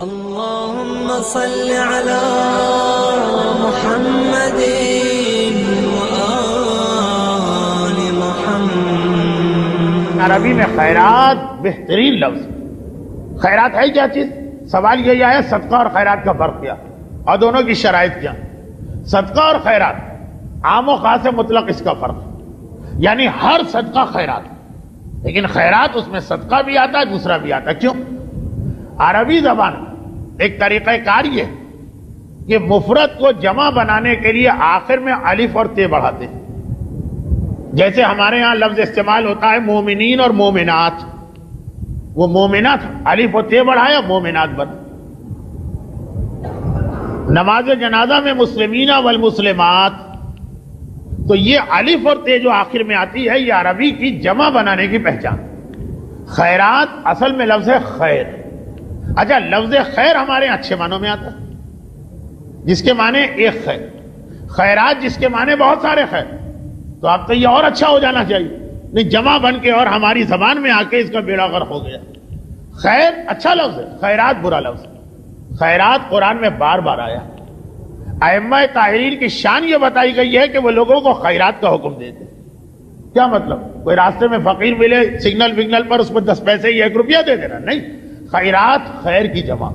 اللهم صل على محمد وآل محمد۔ عربی میں خیرات بہترین لفظ۔ خیرات ہے کیا چیز؟ سوال یہی آیا صدقہ اور خیرات کا فرق کیا اور دونوں کی شرائط کیا؟ صدقہ اور خیرات عام و خاص مطلق اس کا فرق، یعنی ہر صدقہ خیرات، لیکن خیرات اس میں صدقہ بھی آتا ہے دوسرا بھی آتا ہے۔ کیوں؟ عربی زبان ایک طریقہ کار یہ ہے کہ مفرد کو جمع بنانے کے لیے آخر میں الف اور تے بڑھاتے ہیں۔ جیسے ہمارے ہاں لفظ استعمال ہوتا ہے مومنین اور مومنات، وہ مومنات الف اور تے بڑھایا مومنات بن۔ نماز جنازہ میں مسلمین والمسلمات، تو یہ الف اور تے جو آخر میں آتی ہے یہ عربی کی جمع بنانے کی پہچان۔ خیرات اصل میں لفظ ہے خیر۔ اچھا، لفظ خیر ہمارے اچھے معنوں میں آتا ہے، جس کے معنی ایک خیر۔ خیرات جس کے معنی بہت سارے خیر، تو آپ تو یہ اور اچھا ہو جانا چاہیے، نہیں جمع بن کے اور ہماری زبان میں آ کے اس کا بیڑا غرق ہو گیا۔ خیر اچھا لفظ ہے، خیرات برا لفظ ہے۔ خیرات قرآن میں بار بار آیا۔ ائمہ طاہرین کی شان یہ بتائی گئی ہے کہ وہ لوگوں کو خیرات کا حکم دیتے۔ کیا مطلب؟ کوئی راستے میں فقیر ملے سگنل وگنل پر اس پر 10 پیسے یا 1 روپیہ دے دینا، نہیں، خیرات خیر کی جمع،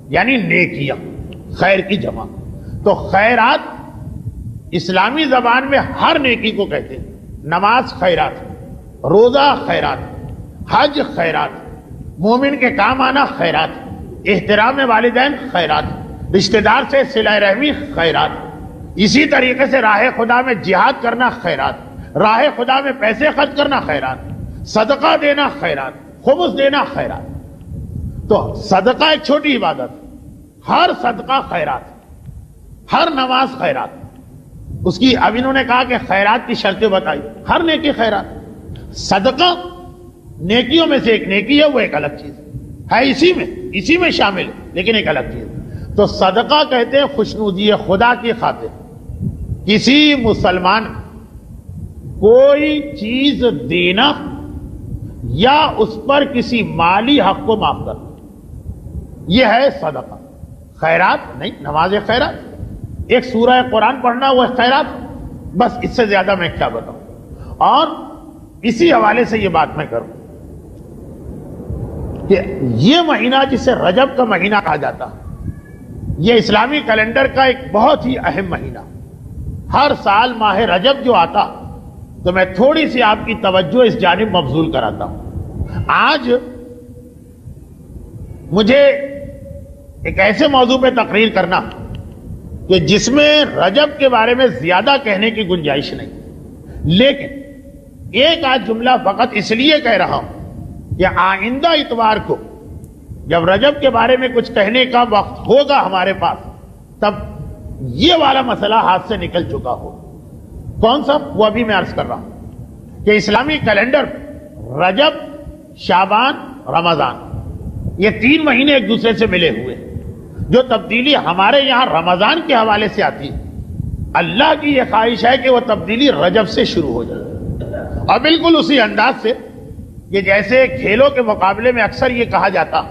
یعنی نیکیاں خیر کی جمع۔ تو خیرات اسلامی زبان میں ہر نیکی کو کہتے ہیں۔ نماز خیرات، روزہ خیرات، حج خیرات، مومن کے کام آنا خیرات، احترام والدین خیرات، رشتہ دار سے صلہ رحمی خیرات، اسی طریقے سے راہ خدا میں جہاد کرنا خیرات، راہ خدا میں پیسے خرچ کرنا خیرات، صدقہ دینا خیرات، خمس دینا خیرات۔ تو صدقہ ایک چھوٹی عبادت، ہر صدقہ خیرات، ہر نماز خیرات۔ اس کی اب انہوں نے کہا کہ خیرات کی شرطیں بتائی، ہر نیکی خیرات۔ صدقہ نیکیوں میں سے ایک نیکی ہے، وہ ایک الگ چیز ہے، اسی میں شامل ہے، لیکن ایک الگ چیز۔ تو صدقہ کہتے ہیں خوشنودی خدا کی خاطر کسی مسلمان کوئی چیز دینا یا اس پر کسی مالی حق کو معاف کرنا، یہ ہے صدقہ۔ خیرات نہیں، نماز خیرات، ایک سورہ قرآن پڑھنا وہ خیرات، بس اس سے زیادہ میں کیا بتاؤں۔ اور اسی حوالے سے یہ بات میں کروں کہ یہ مہینہ جسے رجب کا مہینہ کہا جاتا ہے، یہ اسلامی کیلنڈر کا ایک بہت ہی اہم مہینہ۔ ہر سال ماہ رجب جو آتا تو میں تھوڑی سی آپ کی توجہ اس جانب مبذول کراتا ہوں۔ آج مجھے ایک ایسے موضوع پہ تقریر کرنا کہ جس میں رجب کے بارے میں زیادہ کہنے کی گنجائش نہیں، لیکن ایک آج جملہ فقط اس لیے کہہ رہا ہوں کہ آئندہ اتوار کو جب رجب کے بارے میں کچھ کہنے کا وقت ہوگا ہمارے پاس، تب یہ والا مسئلہ ہاتھ سے نکل چکا ہو۔ کون سا؟ وہ ابھی میں عرض کر رہا ہوں کہ اسلامی کیلنڈر رجب، شعبان، رمضان، یہ 3 مہینے ایک دوسرے سے ملے ہوئے ہیں۔ جو تبدیلی ہمارے یہاں رمضان کے حوالے سے آتی ہے، اللہ کی یہ خواہش ہے کہ وہ تبدیلی رجب سے شروع ہو جائے، اور بالکل اسی انداز سے کہ جیسے کھیلوں کے مقابلے میں اکثر یہ کہا جاتا،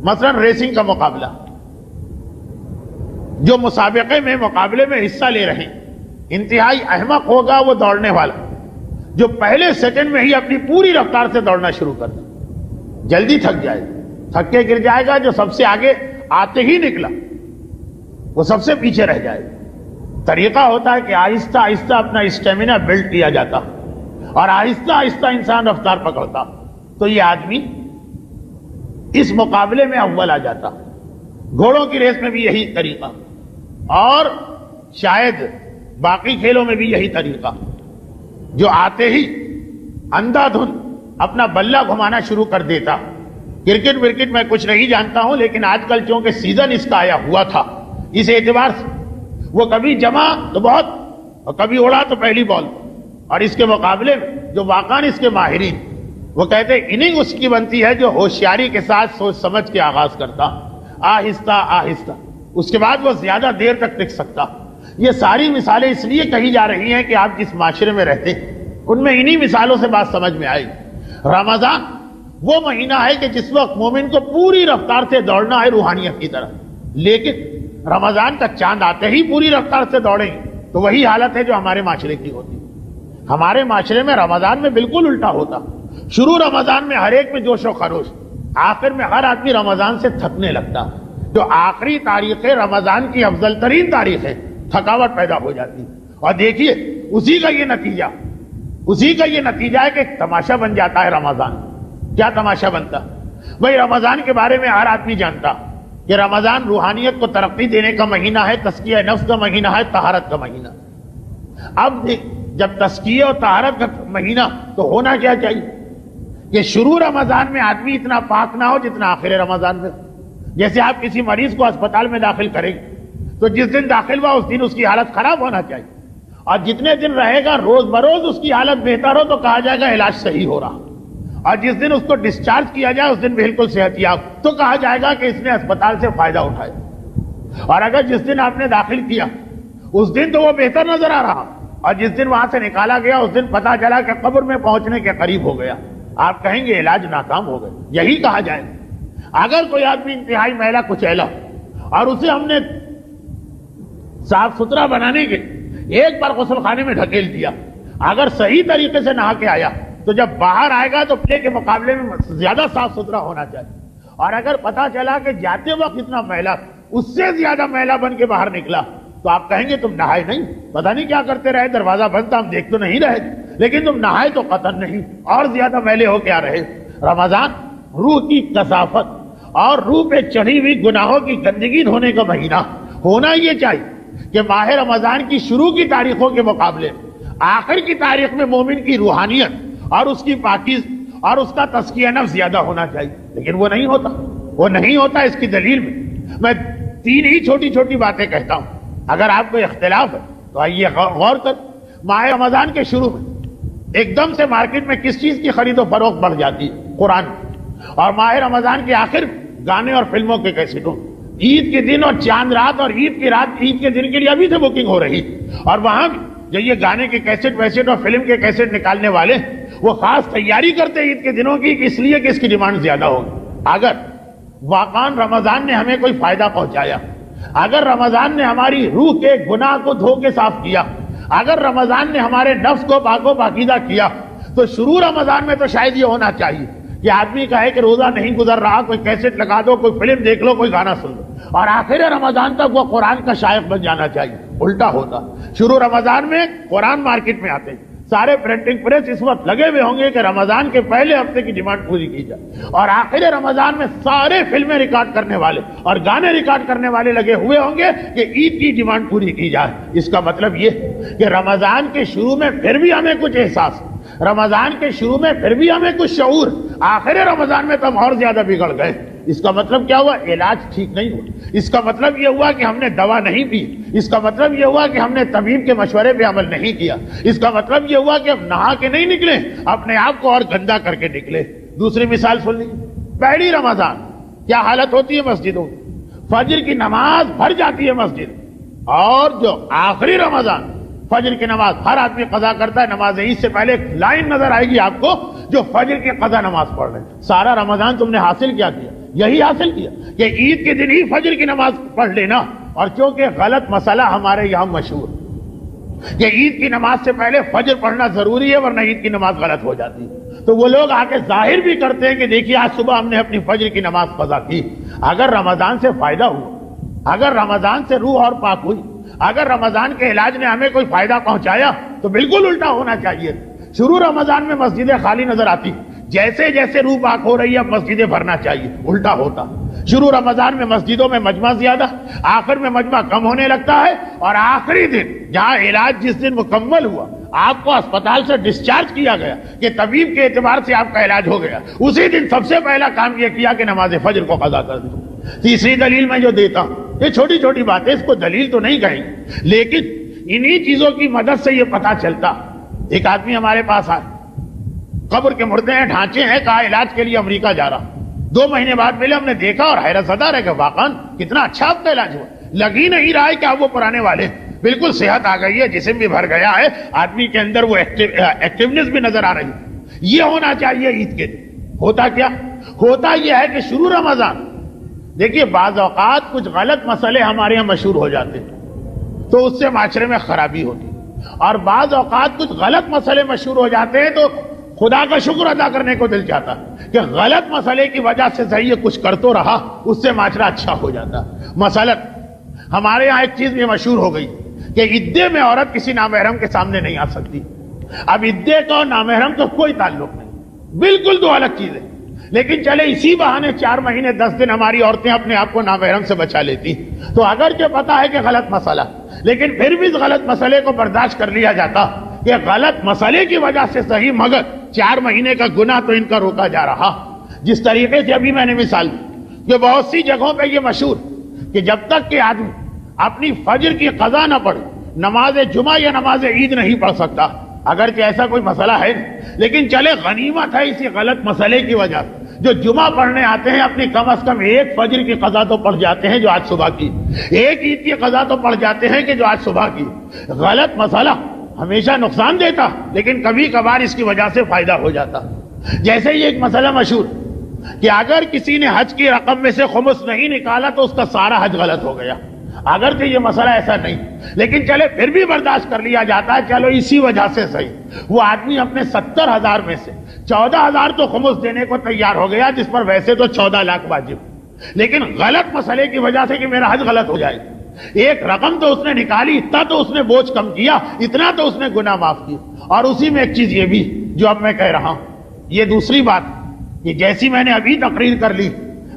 مثلا ریسنگ کا مقابلہ، جو مسابقے میں مقابلے میں حصہ لے رہے ہیں، انتہائی احمق ہوگا وہ دوڑنے والا جو پہلے سیکنڈ میں ہی اپنی پوری رفتار سے دوڑنا شروع کر دے، جلدی تھک جائے گا، تھک کے گر جائے گا۔ جو سب سے آگے آتے ہی نکلا وہ سب سے پیچھے رہ جائے گا۔ طریقہ ہوتا ہے کہ آہستہ آہستہ اپنا اسٹیمنا بلڈ کیا جاتا اور آہستہ آہستہ انسان رفتار پکڑتا، تو یہ آدمی اس مقابلے میں اول آ جاتا۔ گھوڑوں کی ریس میں بھی یہی طریقہ، اور شاید باقی کھیلوں میں بھی یہی طریقہ، جو آتے ہی اندھا دھن اپنا بلہ گھمانا شروع کر دیتا۔ کرکٹ ورکٹ میں کچھ نہیں جانتا ہوں، لیکن آج کل چونکہ سیزن اس کا آیا ہوا تھا، اس اعتبار سے وہ کبھی جمع تو بہت اور کبھی اڑا تو پہلی بال، اور اس کے مقابلے میں جو واقعاً اس کے ماہرین وہ کہتے ہیں اننگ اس کی بنتی ہے جو ہوشیاری کے ساتھ سوچ سمجھ کے آغاز کرتا، آہستہ آہستہ، اس کے بعد وہ زیادہ دیر تک ٹک سکتا۔ یہ ساری مثالیں اس لیے کہی جا رہی ہیں کہ آپ جس معاشرے میں رہتے ہیں ان میں انہی مثالوں سے بات سمجھ میں آئی۔ رمضان وہ مہینہ ہے کہ جس وقت مومن کو پوری رفتار سے دوڑنا ہے روحانیت کی طرف، لیکن رمضان کا چاند آتے ہی پوری رفتار سے دوڑیں گے تو وہی حالت ہے جو ہمارے معاشرے کی ہوتی ہے۔ ہمارے معاشرے میں رمضان میں بالکل الٹا ہوتا، شروع رمضان میں ہر ایک میں جوش و خروش، آخر میں ہر آدمی رمضان سے تھکنے لگتا۔ جو آخری تاریخ رمضان کی افضل ترین تاریخ ہے، تھکاوٹ پیدا ہو جاتی، اور دیکھیے اسی کا یہ نتیجہ ہے کہ ایک تماشا بن جاتا ہے رمضان۔ کیا تماشا بنتا؟ بھائی رمضان کے بارے میں ہر آدمی جانتا کہ رمضان روحانیت کو ترقی دینے کا مہینہ ہے، تزکیہ نفس کا مہینہ ہے، طہارت کا مہینہ۔ اب جب تزکیہ اور طہارت کا مہینہ تو ہونا کیا چاہیے کہ شروع رمضان میں آدمی اتنا پاک نہ ہو جتنا آخر رمضان میں۔ جیسے آپ کسی مریض کو اسپتال میں داخل کریں گے تو جس دن داخل ہوا اس دن اس کی حالت خراب ہونا چاہیے، اور جتنے دن رہے گا روز بروز اس کی حالت بہتر ہو تو کہا جائے گا علاج صحیح ہو رہا، اور جس دن اس کو ڈسچارج کیا جائے اس دن بالکل صحت یاب تو کہا جائے گا کہ اس نے اسپتال سے فائدہ اٹھایا۔ اور اگر جس دن آپ نے داخل کیا اس دن تو وہ بہتر نظر آ رہا، اور جس دن وہاں سے نکالا گیا اس دن پتا چلا کہ قبر میں پہنچنے کے قریب ہو گیا، آپ کہیں گے علاج ناکام ہو گئے۔ یہی کہا جائے گا۔ اگر کوئی آدمی انتہائی میلا کچیلا اور اسے ہم نے صاف ستھرا بنانے کے ایک بار غسل خانے میں ڈھکیل دیا، اگر صحیح طریقے سے نہا کے آیا تو جب باہر آئے گا تو پہلے کے مقابلے میں زیادہ صاف ستھرا ہونا چاہیے، اور اگر پتا چلا کہ جاتے وقت اتنا میلا اس سے زیادہ میلا بن کے باہر نکلا تو آپ کہیں گے تم نہائے نہیں، پتہ نہیں کیا کرتے رہے، دروازہ بند تھا ہم دیکھ تو نہیں رہے، لیکن تم نہائے تو قطعاً نہیں، اور زیادہ میلے ہو کے آ رہے۔ رمضان روح کی کثافت اور روح پہ چڑھی ہوئی گناہوں کی گندگی دھونے کا مہینہ ہونا یہ چاہیے کہ ماہ رمضان کی شروع کی تاریخوں کے مقابلے آخر کی تاریخ میں مومن کی روحانیت اور اس کی پاکیز اور اس کا تزکیہ نفس زیادہ ہونا چاہیے، لیکن وہ نہیں ہوتا۔ اس کی دلیل میں 3 ہی چھوٹی چھوٹی باتیں کہتا ہوں، اگر آپ کو اختلاف ہے تو آئیے غور کر۔ ماہ رمضان کے شروع میں ایک دم سے مارکیٹ میں کس چیز کی خرید و فروخت بڑھ جاتی ہے؟ قرآن۔ اور ماہ رمضان کے آخر گانے اور فلموں کے کیسٹوں، عید کے دن اور چاند رات اور عید کی رات، عید کے دن کے لیے ابھی سے بکنگ ہو رہی، اور وہاں جو یہ گانے کے کیسٹ ویسٹ اور فلم کے کیسٹ نکالنے والے وہ خاص تیاری کرتے عید کے دنوں کی اس لیے کہ اس کی ڈیمانڈ زیادہ ہوگی۔ اگر واقعاً رمضان نے ہمیں کوئی فائدہ پہنچایا، اگر رمضان نے ہماری روح کے گناہ کو دھو کے صاف کیا، اگر رمضان نے ہمارے نفس کو پاک و پاکیزہ کیا، تو شروع رمضان میں تو شاید یہ ہونا چاہیے کہ آدمی کہے کہ روزہ نہیں گزر رہا، کوئی کیسٹ لگا دو، کوئی فلم دیکھ لو، کوئی گانا سن لو، اور آخر رمضان تک وہ قرآن کا شائق بن جانا چاہیے۔ الٹا ہوتا، شروع رمضان میں قرآن مارکیٹ میں آتے ہیں، سارے پرنٹنگ پریس اس وقت لگے ہوئے ہوں گے کہ رمضان کے پہلے ہفتے کی ڈیمانڈ پوری کی جائے، اور آخر رمضان میں سارے فلمیں ریکارڈ کرنے والے اور گانے ریکارڈ کرنے والے لگے ہوئے ہوں گے کہ عید کی ڈیمانڈ پوری کی جائے۔ اس کا مطلب یہ کہ رمضان کے شروع میں پھر بھی ہمیں کچھ احساس، رمضان کے شروع میں پھر بھی ہمیں کچھ شعور، آخر رمضان میں تو ہم اور زیادہ بگڑ گئے۔ اس کا مطلب کیا ہوا؟ علاج ٹھیک نہیں ہوا۔ اس کا مطلب یہ ہوا کہ ہم نے دوا نہیں پی، اس کا مطلب یہ ہوا کہ ہم نے طبیب کے مشورے پہ عمل نہیں کیا، اس کا مطلب یہ ہوا کہ ہم نہا کے نہیں نکلے، اپنے آپ کو اور گندا کر کے نکلے۔ دوسری مثال سن لیجیے، پہلی رمضان کیا حالت ہوتی ہے مسجدوں کی؟ فجر کی نماز بھر جاتی ہے مسجد، اور جو آخری رمضان فجر کی نماز ہر آدمی قضا کرتا ہے، نماز عید سے پہلے ایک لائن نظر آئے گی آپ کو جو فجر کی قضا نماز پڑھ رہے ہیں۔ سارا رمضان تم نے حاصل کیا کیا؟ یہی حاصل کیا کہ عید کے دن ہی فجر کی نماز پڑھ لینا، اور چونکہ غلط مسئلہ ہمارے یہاں مشہور کہ عید کی نماز سے پہلے فجر پڑھنا ضروری ہے ورنہ عید کی نماز غلط ہو جاتی ہے، تو وہ لوگ آ کے ظاہر بھی کرتے ہیں کہ دیکھیے آج صبح ہم نے اپنی فجر کی نماز قضا کی۔ اگر رمضان سے فائدہ ہوا، اگر رمضان سے روح اور پاک ہوئی، اگر رمضان کے علاج نے ہمیں کوئی فائدہ پہنچایا تو بالکل الٹا ہونا چاہیے۔ شروع رمضان میں مسجدیں خالی نظر آتی، جیسے جیسے روح پاک ہو رہی ہے اب مسجدیں بھرنا چاہیے، الٹا ہوتا۔ شروع رمضان میں مسجدوں میں مجمع زیادہ، آخر میں مجمع کم ہونے لگتا ہے، اور آخری دن جہاں علاج جس دن مکمل ہوا، آپ کو اسپتال سے ڈسچارج کیا گیا کہ طبیب کے اعتبار سے آپ کا علاج ہو گیا، اسی دن سب سے پہلا کام یہ کیا کہ نماز فجر کو قضا کر دو۔ تیسری دلیل میں جو دیتا ہوں، یہ چھوٹی چھوٹی باتیں، اس کو دلیل تو نہیں کہیں لیکن انہی چیزوں کی مدد سے یہ پتا چلتا۔ ایک آدمی ہمارے پاس آئے، قبر کے مردے ہیں، ڈھانچے ہیں، کہا علاج کے لیے امریکہ جا رہا۔ 2 مہینے بعد ملے، ہم نے دیکھا اور حیرت زدہ رہ گئے، واقعا کتنا اچھا آپ کا علاج ہوا، لگ ہی نہیں رہا ہے کہ آپ وہ پرانے والے، بالکل صحت آ گئی ہے، جسم بھی بھر گیا ہے، آدمی کے اندر وہ ایکٹیونیس بھی نظر آ رہی ہے۔ یہ ہونا چاہیے عید کے دن، ہوتا کیا؟ ہوتا یہ ہے کہ شروع رمضان، دیکھیے بعض اوقات کچھ غلط مسئلے ہمارے یہاں مشہور ہو جاتے ہیں تو اس سے معاشرے میں خرابی ہوتی، اور بعض اوقات کچھ غلط مسئلے مشہور ہو جاتے ہیں تو خدا کا شکر ادا کرنے کو دل چاہتا کہ غلط مسئلے کی وجہ سے صحیح یہ کچھ کر تو رہا، اس سے معاشرہ اچھا ہو جاتا۔ مثلا ہمارے یہاں ایک چیز بھی مشہور ہو گئی کہ عدے میں عورت کسی نامحرم کے سامنے نہیں آ سکتی۔ اب عدے کا اور نامحرم کا کوئی تعلق نہیں، بالکل دو الگ چیزیں، لیکن چلے اسی بہانے 4 مہینے 10 دن ہماری عورتیں اپنے آپ کو نامحرم سے بچا لیتی، تو اگرچہ پتا ہے کہ غلط مسئلہ، لیکن پھر بھی اس غلط مسئلے کو برداشت کر لیا جاتا کہ غلط مسئلے کی وجہ سے صحیح، مگر 4 مہینے کا گناہ تو ان کا روکا جا رہا۔ جس طریقے سے ابھی میں نے مثال دی کہ بہت سی جگہوں پہ یہ مشہور کہ جب تک کہ آدمی اپنی فجر کی قضا نہ پڑھے نماز جمعہ یا نماز عید نہیں پڑھ سکتا، اگرچہ ایسا کوئی مسئلہ ہے لیکن چلے غنیمت ہے اسی غلط مسئلے کی وجہ سے جو جمعہ پڑھنے آتے ہیں اپنی کم از کم ایک فجر کی قضا تو پڑھ جاتے ہیں جو آج صبح کی، ایک عید کی قضا تو پڑھ جاتے ہیں کہ جو آج صبح کی۔ غلط مسئلہ ہمیشہ نقصان دیتا لیکن کبھی کبھار اس کی وجہ سے فائدہ ہو جاتا۔ جیسے یہ ایک مسئلہ مشہور کہ اگر کسی نے حج کی رقم میں سے خمس نہیں نکالا تو اس کا سارا حج غلط ہو گیا، اگرچہ یہ مسئلہ ایسا نہیں لیکن چلے پھر بھی برداشت کر لیا جاتا ہے، چلو اسی وجہ سے صحیح وہ آدمی اپنے 70,000 میں سے 14,000 تو خمس دینے کو تیار ہو گیا، جس پر ویسے تو 14 لاکھ واجب، لیکن غلط مسئلے کی وجہ سے کہ میرا حج غلط ہو جائے، ایک رقم تو اس نے نکالی، اتنا تو اس نے بوجھ کم کیا، اتنا تو اس نے گناہ معاف کیا۔ اور اسی میں ایک چیز یہ بھی جو اب میں کہہ رہا ہوں، یہ دوسری بات کہ جیسی میں نے ابھی تقریر کر لی،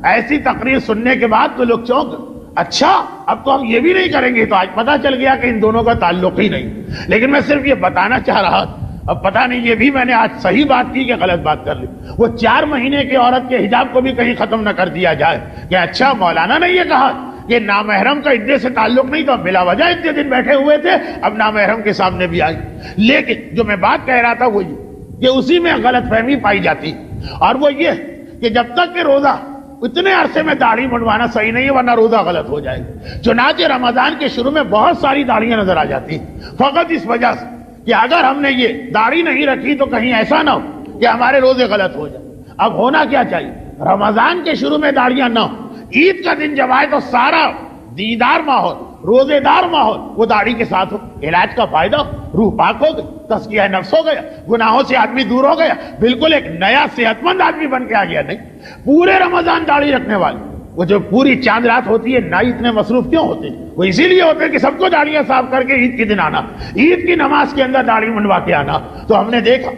ایسی تقریر سننے کے بعد تو لوگ چونک اچھا اب تو ہم یہ بھی نہیں کریں گے، تو آج پتا چل گیا کہ ان دونوں کا تعلق ہی نہیں، لیکن میں صرف یہ بتانا چاہ رہا، اب پتہ نہیں یہ بھی میں نے آج صحیح بات کی کہ غلط بات کر لی۔ وہ 4 مہینے کی عورت کے حجاب کو بھی کہیں ختم نہ کر دیا جائے کہ اچھا مولانا نے یہ کہا کہ نامحرم کا عدے سے تعلق نہیں، تو بلا وجہ اتنے دن بیٹھے ہوئے تھے، اب نامحرم کے سامنے بھی آئی۔ لیکن جو میں بات کہہ رہا تھا وہ یہ کہ اسی میں غلط فہمی پائی جاتی، اور وہ یہ کہ جب تک کہ روزہ اتنے عرصے میں داڑھی منڈوانا صحیح نہیں ہے ورنہ روزہ غلط ہو جائے گا۔ چنانچہ رمضان کے شروع میں بہت ساری داڑھیاں نظر آ جاتی فقط اس وجہ سے کہ اگر ہم نے یہ داڑھی نہیں رکھی تو کہیں ایسا نہ ہو کہ ہمارے روزے غلط ہو جائیں۔ اب ہونا کیا چاہیے، رمضان کے شروع میں داڑھیاں نہ ہو، عید کا دن جب آئے تو سارا دیدار ماحول، روزے دار ماحول وہ داڑھی کے ساتھ ہو، علاج کا فائدہ، روح پاک ہو گئی، تزکیہ نفس ہو گیا، گناہوں سے آدمی دور ہو گیا، بالکل ایک نیا صحت مند آدمی بن کے آ گیا۔ نہیں، پورے رمضان داڑھی رکھنے والے وہ جو پوری چاند رات ہوتی ہے نہ اتنے مصروف کیوں ہوتے ہیں؟ وہ اسی لیے ہوتے ہیں کہ سب کو داڑیاں صاف کر کے عید کے دن آنا، عید کی نماز کے اندر داڑھی منڈوا کے آنا۔ تو ہم نے دیکھا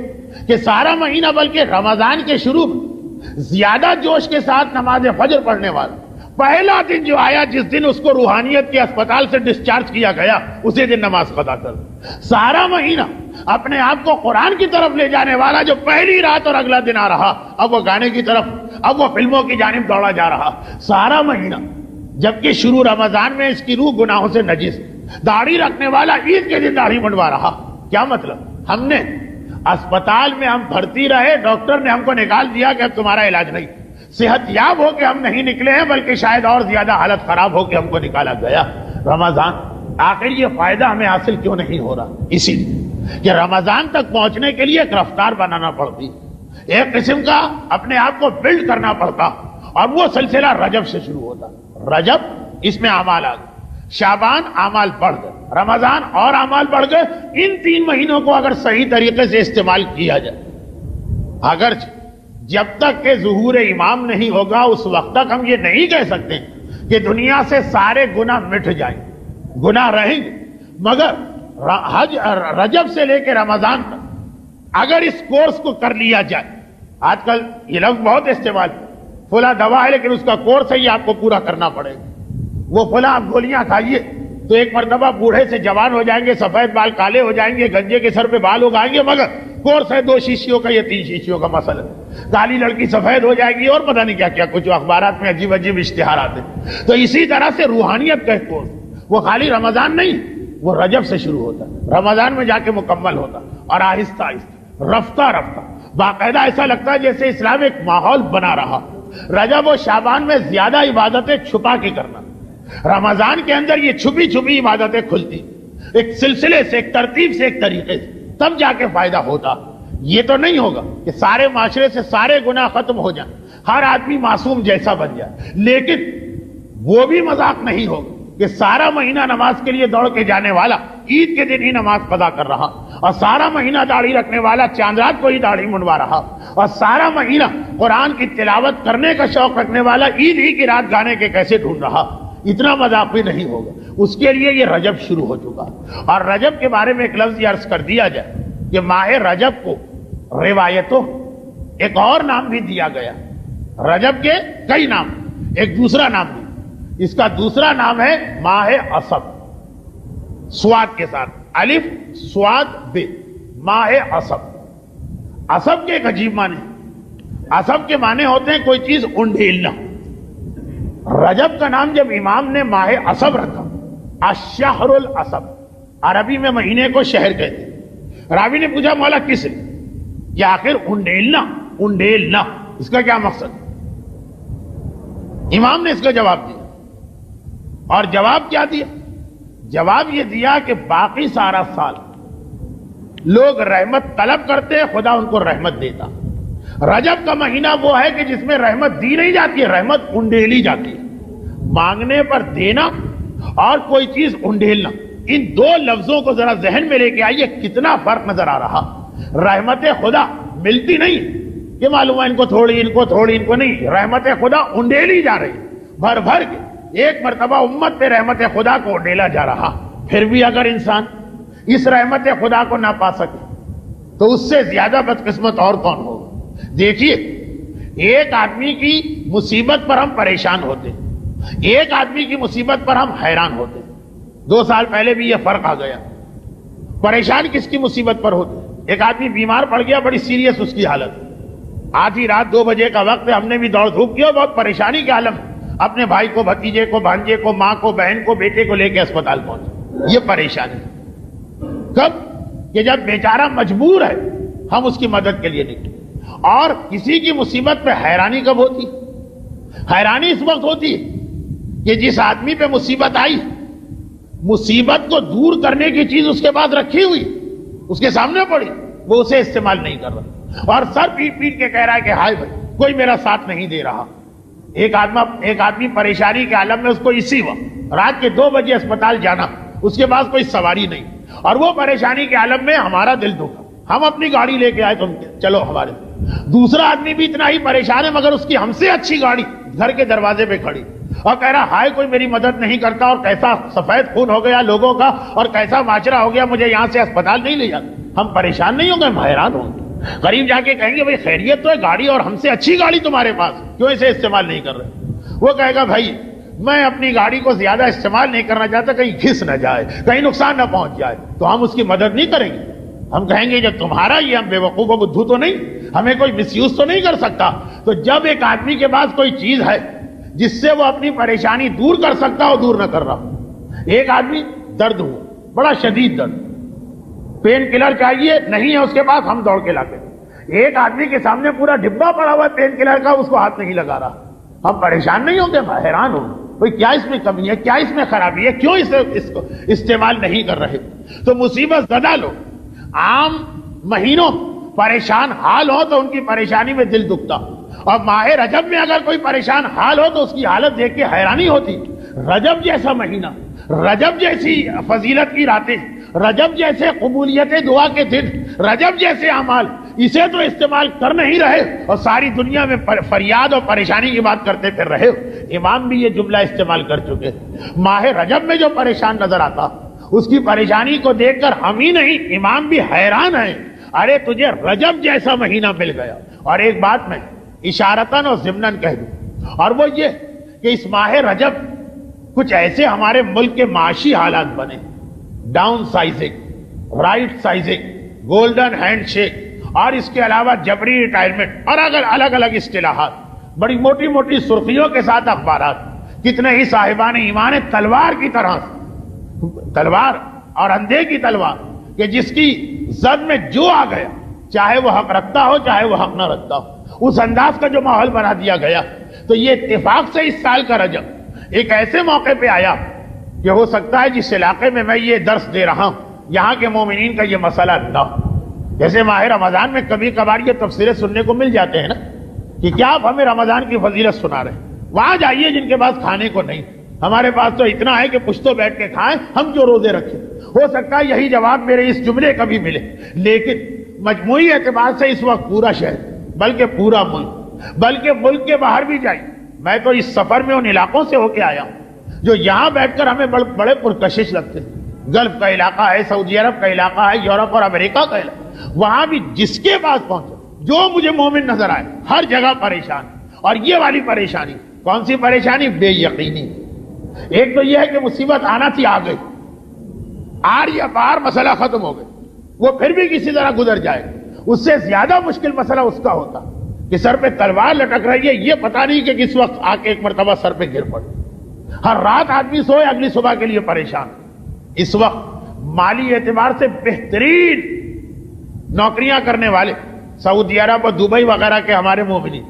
کہ سارا مہینہ بلکہ رمضان کے شروع میں زیادہ جوش کے ساتھ نماز فجر پڑھنے والا پہلا دن جو آیا، جس دن اس کو روحانیت کے اسپتال سے ڈسچارج کیا گیا، اسی دن نماز قضا کر۔ سارا مہینہ اپنے آپ کو قرآن کی طرف لے جانے والا جو پہلی رات اور اگلا دن آ رہا، اب وہ گانے کی طرف، اب وہ فلموں کی جانب دوڑا جا رہا۔ سارا مہینہ جبکہ شروع رمضان میں اس کی روح گناہوں سے نجس، داڑھی رکھنے والا عید کے دن داڑھی منڈوا رہا۔ کیا مطلب؟ ہم نے اسپتال میں ہم بھرتی رہے، ڈاکٹر نے ہم کو نکال دیا کہ اب تمہارا علاج نہیں، صحت یاب ہو کے ہم نہیں نکلے ہیں بلکہ شاید اور زیادہ حالت خراب ہو کے ہم کو نکالا گیا۔ رمضان آخر یہ فائدہ ہمیں حاصل کیوں نہیں ہو رہا؟ اسی لیے کہ رمضان تک پہنچنے کے لیے ایک رفتار بنانا پڑتی، ایک قسم کا اپنے آپ کو بلڈ کرنا پڑتا، اور وہ سلسلہ رجب سے شروع ہوتا۔ رجب اس میں اعمال آ گئے، شعبان اعمال بڑھ گئے، رمضان اور اعمال بڑھ گئے۔ ان 3 مہینوں کو اگر صحیح طریقے سے استعمال کیا جائے، اگرچہ جب تک کہ ظہور امام نہیں ہوگا اس وقت تک ہم یہ نہیں کہہ سکتے کہ دنیا سے سارے گناہ مٹ جائیں، گناہ رہیں گے، مگر رجب سے لے کے رمضان تک اگر اس کورس کو کر لیا جائے، آج کل یہ لفظ بہت استعمال، فلاں دوا ہے لیکن اس کا کورس ہے، یہ آپ کو پورا کرنا پڑے گا، وہ فلاں آپ گولیاں کھائیے تو ایک مرتبہ بوڑھے سے جوان ہو جائیں گے، سفید بال کالے ہو جائیں گے، گنجے کے سر پہ بال اگائیں گے، مگر کورس ہے 2 شیشیوں کا یا 3 شیشیوں کا مسئلہ، کالی لڑکی سفید ہو جائے گی اور پتہ نہیں کیا کیا، کچھ اخبارات میں عجیب عجیب اشتہارات ہیں۔ تو اسی طرح سے روحانیت کا ایک کورس، وہ خالی رمضان نہیں، وہ رجب سے شروع ہوتا، رمضان میں جا کے مکمل ہوتا، اور آہستہ آہستہ رفتہ رفتہ باقاعدہ ایسا لگتا ہے جیسے اسلام ایک ماحول بنا رہا۔ رجب و شعبان میں زیادہ عبادتیں چھپا کے کرنا، رمضان کے اندر یہ چھپی چھپی عبادتیں کھلتی، ایک سلسلے سے، ایک ترتیب سے، ایک طریقے سے، تب جا کے فائدہ ہوتا یہ تو نہیں ہوگا کہ سارے معاشرے سے سارے گناہ ختم ہو جائیں، ہر آدمی معصوم جیسا بن جائے، لیکن وہ بھی مذاق نہیں ہوگا کہ سارا مہینہ نماز کے لیے دوڑ کے جانے والا عید کے دن ہی نماز قضا کر رہا، اور سارا مہینہ داڑھی رکھنے والا چاند رات کو ہی داڑھی منڈوا رہا، اور سارا مہینہ قرآن کی تلاوت کرنے کا شوق رکھنے والا عید ہی کی رات گانے کے کیسے ڈھونڈ رہا۔ اتنا مذاق بھی نہیں ہوگا۔ اس کے لیے یہ رجب شروع ہو چکا، اور رجب کے بارے میں ایک لفظ یہ عرض کر دیا جائے کہ ماہ رجب کو روایتوں ایک اور نام بھی دیا گیا، رجب کے کئی نام، ایک دوسرا نام بھی، اس کا دوسرا نام ہے ماہ اسب، سواد کے ساتھ، الف سواد بے، ماہ اسب۔ اسب کے ایک عجیب معنی، اسب کے معنی ہوتے ہیں کوئی چیز انڈھیلنا۔ رجب کا نام جب امام نے ماہ اسب رکھا، الشہر الاسب، عربی میں مہینے کو شہر کہتے ہیں۔ راوی نے پوچھا مولا کس لیے؟ یہ آخر انڈیلنا اس کا کیا مقصد؟ امام نے اس کا جواب دیا، اور جواب کیا دیا؟ جواب یہ دیا کہ باقی سارا سال لوگ رحمت طلب کرتے، خدا ان کو رحمت دیتا۔ رجب کا مہینہ وہ ہے کہ جس میں رحمت دی نہیں جاتی ہے، رحمت انڈیلی جاتی ہے۔ مانگنے پر دینا اور کوئی چیز انڈیلنا، ان دو لفظوں کو ذرا ذہن میں لے کے آئیے، کتنا فرق نظر آ رہا۔ رحمت خدا ملتی نہیں، یہ معلوم ہے ان کو تھوڑی، ان کو تھوڑی، ان کو نہیں، رحمت خدا انڈیلی جا رہی بھر بھر کے۔ ایک مرتبہ امت پہ رحمت خدا کو انڈیلا جا رہا، پھر بھی اگر انسان اس رحمت خدا کو نہ پا سکے تو اس سے زیادہ بدقسمت اور کون ہوگا؟ دیکھیے، ایک آدمی کی مصیبت پر ہم پریشان ہوتے، ایک آدمی کی مصیبت پر ہم حیران ہوتے۔ 2 سال پہلے بھی یہ فرق آ گیا۔ پریشان کس کی مصیبت پر ہوتے؟ ایک آدمی بیمار پڑ گیا، بڑی سیریس اس کی حالت، آدھی رات 2 بجے کا وقت ہے، ہم نے بھی دوڑ دھوپ کیا، بہت پریشانی کے عالم، اپنے بھائی کو، بھتیجے کو، بھانجے کو، ماں کو، بہن کو، بیٹے کو لے کے اسپتال پہنچے۔ یہ پریشانی کب؟ کہ جب بیچارہ مجبور ہے، ہم اس کی مدد کے لیے نکلے۔ اور کسی کی مصیبت پہ حیرانی کب ہوتی؟ حیرانی اس وقت ہوتی ہے کہ جس آدمی پہ مصیبت آئی، مصیبت کو دور کرنے کی چیز اس کے پاس رکھی ہوئی، اس کے سامنے پڑی، وہ اسے استعمال نہیں کر رہا، اور سر پیٹ پیٹ کے کہہ رہا ہے کہ ہائے بھائی کوئی میرا ساتھ نہیں دے رہا۔ ایک آدمی پریشانی کے عالم میں، اس کو اسی وقت رات کے 2 بجے اسپتال جانا، اس کے پاس کوئی سواری نہیں، اور وہ پریشانی کے عالم میں ہمارا دل دکھا، ہم اپنی گاڑی لے کے آئے، تم چلو ہمارے۔ دوسرا آدمی بھی اتنا ہی پریشان ہے، مگر اس کی ہم سے اچھی گاڑی گھر کے دروازے پہ کھڑی، اور کہہ رہا ہائے کوئی میری مدد نہیں کرتا، اور کیسا سفید خون ہو گیا لوگوں کا، اور کیسا معاشرہ ہو گیا، مجھے یہاں سے اسپتال نہیں لے جاتا۔ ہم پریشان نہیں ہوں گے، ہم حیران ہوں گے۔ قریب جا کے کہیں گے بھائی خیریت تو ہے، گاڑی اور ہم سے اچھی گاڑی تمہارے پاس، کیوں اسے استعمال نہیں کر رہے؟ وہ کہے گا بھائی میں اپنی گاڑی کو زیادہ استعمال نہیں کرنا چاہتا، کہیں گھس نہ جائے، کہیں نقصان نہ پہنچ جائے، تو ہم اس کی مدد نہیں کریں گے۔ ہم کہیں گے جب تمہارا یہ، ہم بے وقوف و بدھو تو نہیں، ہمیں کوئی مس یوز تو نہیں کر سکتا۔ تو جب ایک آدمی کے پاس کوئی چیز ہے جس سے وہ اپنی پریشانی دور کر سکتا ہو، دور نہ کر رہا۔ ایک آدمی درد ہوا، بڑا شدید درد، پین کلر چاہیے، نہیں ہے اس کے پاس، ہم دوڑ کے لاتے۔ ایک آدمی کے سامنے پورا ڈبہ پڑا ہوا ہے پین کلر کا، اس کو ہاتھ نہیں لگا رہا، ہم پریشان نہیں ہوں گے، حیران ہوں بھئی کیا اس میں کمی ہے، کیا اس میں خرابی ہے، کیوں اس کو استعمال نہیں کر رہے؟ تو مصیبت زدہ لوگ عام مہینوں پریشان حال ہو تو ان کی پریشانی میں دل دکھتا، اور ماہ رجب میں اگر کوئی پریشان حال ہو تو اس کی حالت دیکھ کے حیرانی ہوتی۔ رجب جیسا مہینہ، رجب جیسی فضیلت کی راتیں، رجب جیسے قبولیت دعا کے دن، رجب جیسے اعمال، اسے تو استعمال کر نہیں رہے، اور ساری دنیا میں فریاد اور پریشانی کی بات کرتے پھر رہے۔ امام بھی یہ جملہ استعمال کر چکے۔ ماہ رجب میں جو پریشان نظر آتا، اس کی پریشانی کو دیکھ کر ہم ہی نہیں، امام بھی حیران ہیں، ارے تجھے رجب جیسا مہینہ مل گیا۔ اور ایک بات میں اشارتاً اور ضمناً کہہ دوں، اور وہ یہ کہ اس ماہ رجب کچھ ایسے ہمارے ملک کے معاشی حالات بنے، down sizing, right sizing, golden hand shake, اور اس کے علاوہ جبری ریٹائرمنٹ، اور اگر الگ الگ اصطلاحات، بڑی موٹی موٹی سرخیوں کے ساتھ اخبارات، کتنے ہی صاحبان ایمان تلوار کی طرح، تلوار اور اندھے کی تلوار، کہ جس کی زد میں جو آ گیا، چاہے وہ حق رکھتا ہو چاہے وہ حق نہ رکھتا ہو، اس انداز کا جو ماحول بنا دیا گیا۔ تو یہ اتفاق سے اس سال کا رجب ایک ایسے موقع پہ آیا کہ ہو سکتا ہے جس علاقے میں میں یہ درس دے رہا ہوں، یہاں کے مومنین کا یہ مسئلہ نہ ہو، جیسے ماہ رمضان میں کبھی کبھار یہ تفسیریں سننے کو مل جاتے ہیں نا کہ کیا آپ ہمیں رمضان کی فضیلت سنا رہے ہیں، وہاں جائیے جن کے پاس کھانے کو نہیں، ہمارے پاس تو اتنا ہے کہ کچھ تو بیٹھ کے کھائیں، ہم جو روزے رکھیں۔ ہو سکتا ہے یہی جواب میرے اس جملے کا بھی ملے، لیکن مجموعی اعتبار سے اس وقت پورا شہر بلکہ پورا ملک بلکہ ملک کے باہر بھی جائیں، میں تو اس سفر میں ان علاقوں سے ہو کے آیا ہوں جو یہاں بیٹھ کر ہمیں بڑے پرکشش لگتے ہیں۔ گلف کا علاقہ ہے، سعودی عرب کا علاقہ ہے، یورپ اور امریکہ کا علاقہ، وہاں بھی جس کے پاس پہنچا جو مجھے مومن نظر آئے ہر جگہ پریشان، اور یہ والی پریشانی کون سی پریشانی؟ بے یقینی۔ ایک تو یہ ہے کہ مصیبت آنا تھی، آ گئی، آر یا پار مسئلہ ختم ہو گئی، وہ پھر بھی کسی طرح گزر جائے۔ اس سے زیادہ مشکل مسئلہ اس کا ہوتا کہ سر پہ تلوار لٹک رہی ہے، یہ پتہ نہیں کہ کس وقت آ کے ایک مرتبہ سر پہ گر پڑے۔ ہر رات آدمی سوئے، اگلی صبح کے لیے پریشان۔ اس وقت مالی اعتبار سے بہترین نوکریاں کرنے والے سعودی عرب اور دبئی وغیرہ کے ہمارے مومنین،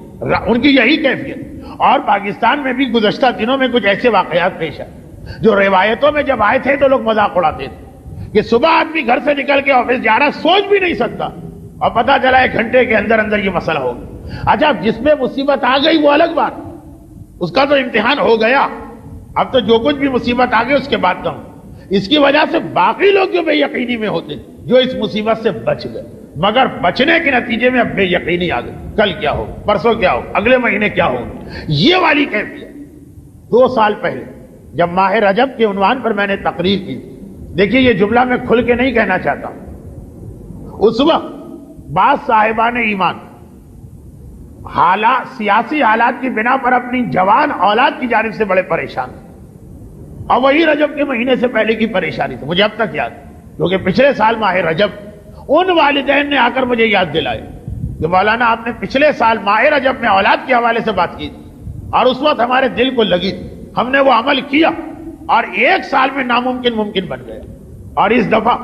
ان کی یہی کیفیت۔ اور پاکستان میں بھی گزشتہ دنوں میں کچھ ایسے واقعات پیش آئے جو روایتوں میں جب آئے تھے تو لوگ مذاق اڑاتے تھے کہ صبح آدمی گھر سے نکل کے آفس جا رہا، سوچ بھی نہیں سکتا، اور پتہ چلا 1 گھنٹے کے اندر اندر یہ مسئلہ ہوگا۔ اچھا، جس میں مصیبت آ گئی وہ الگ بات، اس کا تو امتحان ہو گیا، اب تو جو کچھ بھی مصیبت آ گئی اس کے بعد کہوں، اس کی وجہ سے باقی لوگ جو بے یقینی میں ہوتے جو اس مصیبت سے بچ گئے، مگر بچنے کے نتیجے میں اب بے یقینی آ گئی، کل کیا ہو، پرسوں کیا ہو، اگلے مہینے کیا ہو، یہ والی کیفیت۔ 2 سال پہلے جب ماہ رجب کے عنوان پر میں نے تقریر کی، دیکھیے یہ جملہ میں کھل کے نہیں کہنا چاہتا، اس وقت بعض صاحبان ایمان سیاسی حالات کی بنا پر اپنی جوان اولاد کی جانب سے بڑے پریشان تھے، اور وہی رجب کے مہینے سے پہلے کی پریشانی تھی، مجھے اب تک یاد ہے، کیونکہ پچھلے سال ماہ رجب ان والدین نے آ کر مجھے یاد دلائی کہ مولانا آپ نے پچھلے سال ماہ رجب میں اولاد کے حوالے سے بات کی اور اس وقت ہمارے دل کو لگی، ہم نے وہ عمل کیا اور 1 سال میں ناممکن ممکن بن گیا۔ اور اس دفعہ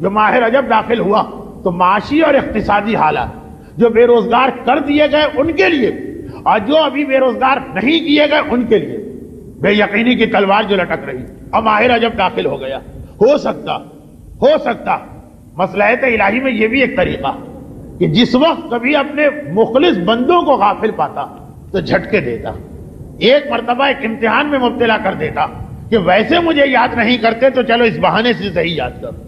جو ماہ رجب داخل ہوا تو معاشی اور اقتصادی حالات جو بے روزگار کر دیے گئے ان کے لیے اور جو ابھی بے روزگار نہیں کیے گئے ان کے لیے بے یقینی کی تلوار جو لٹک رہی، اور ماہ رجب داخل ہو گیا۔ ہو سکتا مصلحت الہی میں یہ بھی ایک طریقہ کہ جس وقت کبھی اپنے مخلص بندوں کو غافل پاتا تو جھٹکے دیتا، ایک مرتبہ ایک امتحان میں مبتلا کر دیتا کہ ویسے مجھے یاد نہیں کرتے تو چلو اس بہانے سے صحیح یاد کرو۔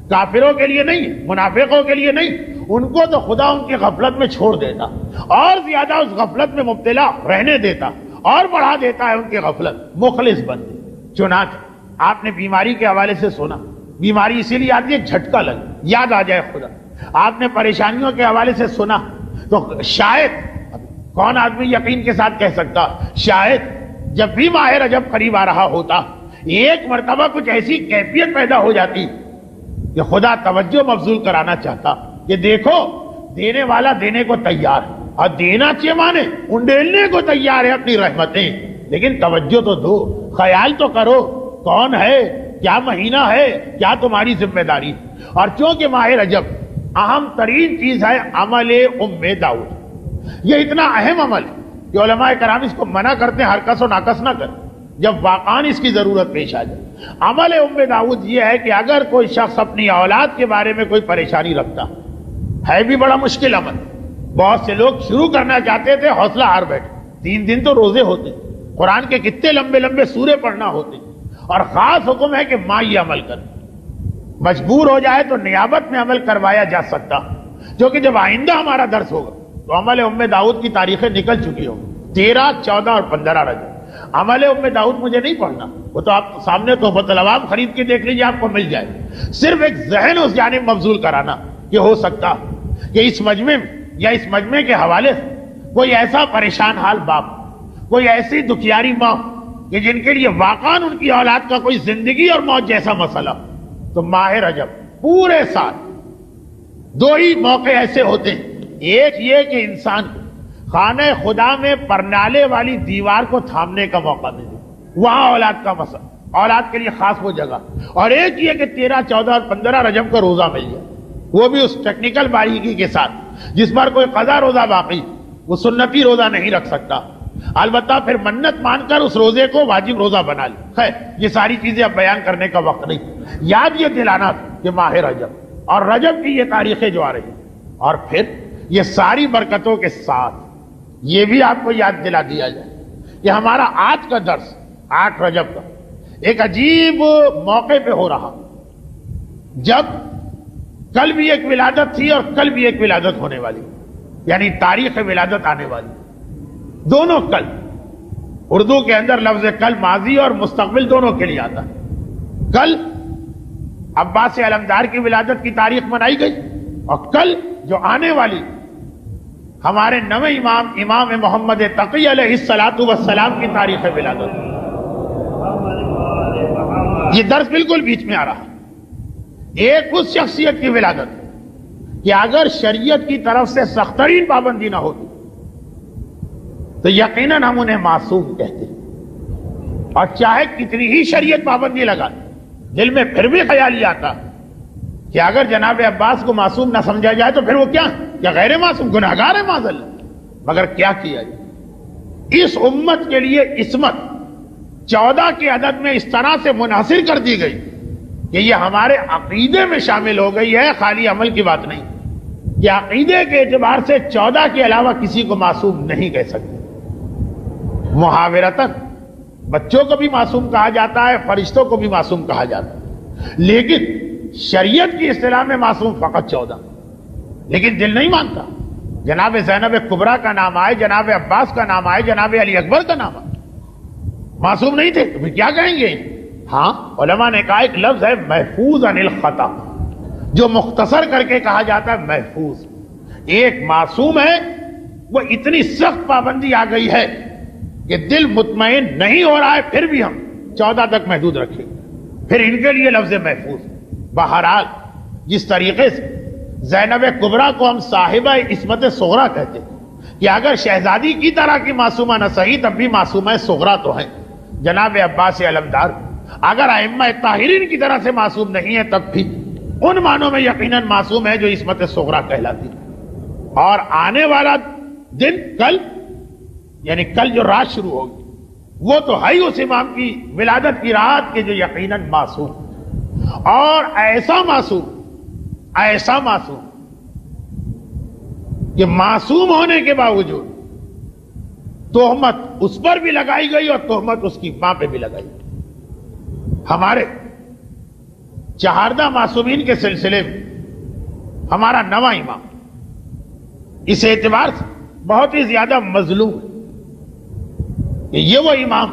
کافروں کے لیے نہیں، منافقوں کے لیے نہیں، ان کو تو خدا ان کی غفلت میں چھوڑ دیتا اور زیادہ اس غفلت میں مبتلا رہنے دیتا اور بڑھا دیتا ہے ان کی غفلت، مخلص بندے۔ چنانچہ آپ نے بیماری کے حوالے سے سنا، بیماری اسی لیے آتی ہے جھٹکا لگ یاد آ جائے خدا۔ آپ نے پریشانیوں کے حوالے سے سنا تو شاید کون آدمی یقین کے ساتھ کہہ سکتا، شاید جب بھی ماہ رجب قریب آ رہا ہوتا ایک مرتبہ کچھ ایسی کیفیت پیدا ہو جاتی کہ خدا توجہ مبذول کرانا چاہتا کہ دیکھو دینے والا دینے کو تیار ہے، اور دینا چاہیے مانے انڈیلنے کو تیار ہے اپنی رحمتیں، لیکن توجہ تو دو، خیال تو کرو کون ہے، کیا مہینہ ہے، کیا تمہاری ذمہ داری۔ اور چونکہ ماہ رجب اہم ترین چیز ہے عمل ام داؤد، یہ اتنا اہم عمل ہے کہ علماء کرام اس کو منع کرتے ہیں ہرکس و ناکس نہ کر جب واقعاً اس کی ضرورت پیش آ جائے۔ عمل ام داؤد یہ ہے کہ اگر کوئی شخص اپنی اولاد کے بارے میں کوئی پریشانی رکھتا ہے، بھی بڑا مشکل عمل، بہت سے لوگ شروع کرنا چاہتے تھے، حوصلہ ہار بیٹھے، 3 دن تو روزے ہوتے، قرآن کے کتنے لمبے لمبے سورے پڑھنا ہوتے، اور خاص حکم ہے کہ ماں یہ عمل کر، مجبور ہو جائے تو نیابت میں عمل کروایا جا سکتا، کیونکہ جب آئندہ ہمارا درس ہوگا تو عمل ام داؤد کی تاریخیں نکل چکی ہوں، 13، 14 اور 15 رجب۔ عمل ام داؤد مجھے نہیں پڑھنا، وہ تو آپ سامنے تحفۃ العوام خرید کے دیکھ لیجیے، آپ کو مل جائے، صرف ایک ذہن اس جانب مبذول کرانا کہ ہو سکتا کہ اس مجمع میں یا اس مجمع کے حوالے سے کوئی ایسا پریشان حال باپ، کوئی ایسی دکھیاری ماں کہ جن کے لیے واقعاً ان کی اولاد کا کوئی زندگی اور موت جیسا مسئلہ، تو ماہ رجب پورے سال 2 ہی موقع ایسے ہوتے ہیں، ایک یہ کہ انسان خانہ خدا میں پرنالے والی دیوار کو تھامنے کا موقع ملے، وہاں اولاد کا مسئلہ، اولاد کے لیے خاص وہ جگہ، اور ایک یہ کہ 13، 14 اور 15 رجب کا روزہ مل جائے، وہ بھی اس ٹیکنیکل باریکی کے ساتھ جس پر کوئی قضا روزہ باقی وہ سنتی روزہ نہیں رکھ سکتا، البتہ پھر منت مان کر اس روزے کو واجب روزہ بنا لے۔ خیر یہ ساری چیزیں اب بیان کرنے کا وقت نہیں، یاد یہ دلانا کہ ماہ رجب اور رجب کی یہ تاریخیں جو آ رہی ہیں اور پھر یہ ساری برکتوں کے ساتھ یہ بھی آپ کو یاد دلا دیا جائے کہ ہمارا آج کا درس 8 رجب کا ایک عجیب موقع پہ ہو رہا، جب کل بھی ایک ولادت تھی اور کل بھی ایک ولادت ہونے والی، یعنی تاریخ ولادت آنے والی، دونوں کل۔ اردو کے اندر لفظ کل ماضی اور مستقبل دونوں کے لیے آتا ہے۔ کل عباس علمدار کی ولادت کی تاریخ منائی گئی، اور کل جو آنے والی ہمارے نویں امام محمد تقی علیہ الصلوۃ والسلام کی تاریخ ولادت، یہ درس بالکل بیچ میں آ رہا ہے۔ ایک اس شخصیت کی ولادت کہ اگر شریعت کی طرف سے سخت ترین پابندی نہ ہوتی تو یقیناً ہم انہیں معصوم کہتے ہیں، اور چاہے کتنی ہی شریعت پابندی لگا دل میں پھر بھی خیال یہ آتا کہ اگر جناب عباس کو معصوم نہ سمجھا جائے تو پھر وہ کیا غیر معصوم گناہگار ہے معاذ اللہ۔ مگر کیا کیا جائے، اس امت کے لیے عصمت 14 کے عدد میں اس طرح سے منحصر کر دی گئی کہ یہ ہمارے عقیدے میں شامل ہو گئی ہے، خالی عمل کی بات نہیں۔ یہ عقیدے کے اعتبار سے 14 کے علاوہ کسی کو معصوم نہیں کہہ سکتے۔ محاورتاً بچوں کو بھی معصوم کہا جاتا ہے، فرشتوں کو بھی معصوم کہا جاتا ہے، لیکن شریعت کی اصطلاح میں معصوم فقط 14۔ لیکن دل نہیں مانتا، جناب زینب کبریٰ کا نام آئے، جناب عباس کا نام آئے، جناب علی اکبر کا نام آئے، معصوم نہیں تھے تو پھر کیا کہیں گے؟ ہاں، علماء نے کہا ایک لفظ ہے محفوظ عن الخطا، جو مختصر کر کے کہا جاتا ہے محفوظ۔ ایک معصوم ہے، وہ اتنی سخت پابندی آ گئی ہے کہ دل مطمئن نہیں ہو رہا ہے، پھر بھی ہم 14 تک محدود رکھیں، پھر ان کے لیے لفظ محفوظ۔ بہرحال جس طریقے سے زینب کبریٰ کو ہم صاحبہ عصمت صغریٰ کہتے ہیں کہ اگر شہزادی کی طرح کی معصومہ نہ صحیح تب بھی معصومہ صغریٰ تو ہیں، جناب عباس علمدار اگر ائمہ طاہرین کی طرح سے معصوم نہیں ہے تب بھی ان معنوں میں یقیناً معصوم ہے جو عصمت صغریٰ کہلاتی ہے۔ اور آنے والا دن کل، یعنی کل جو رات شروع ہوگی، وہ تو ہے ہی اس امام کی ولادت کی رات کے جو یقیناً معصوم، اور ایسا معصوم کہ معصوم ہونے کے باوجود تہمت اس پر بھی لگائی گئی اور تہمت اس کی ماں پہ بھی لگائی گئی۔ ہمارے چہاردہ معصومین کے سلسلے میں ہمارا نواں امام اس اعتبار سے بہت ہی زیادہ مظلوم ہے کہ یہ وہ امام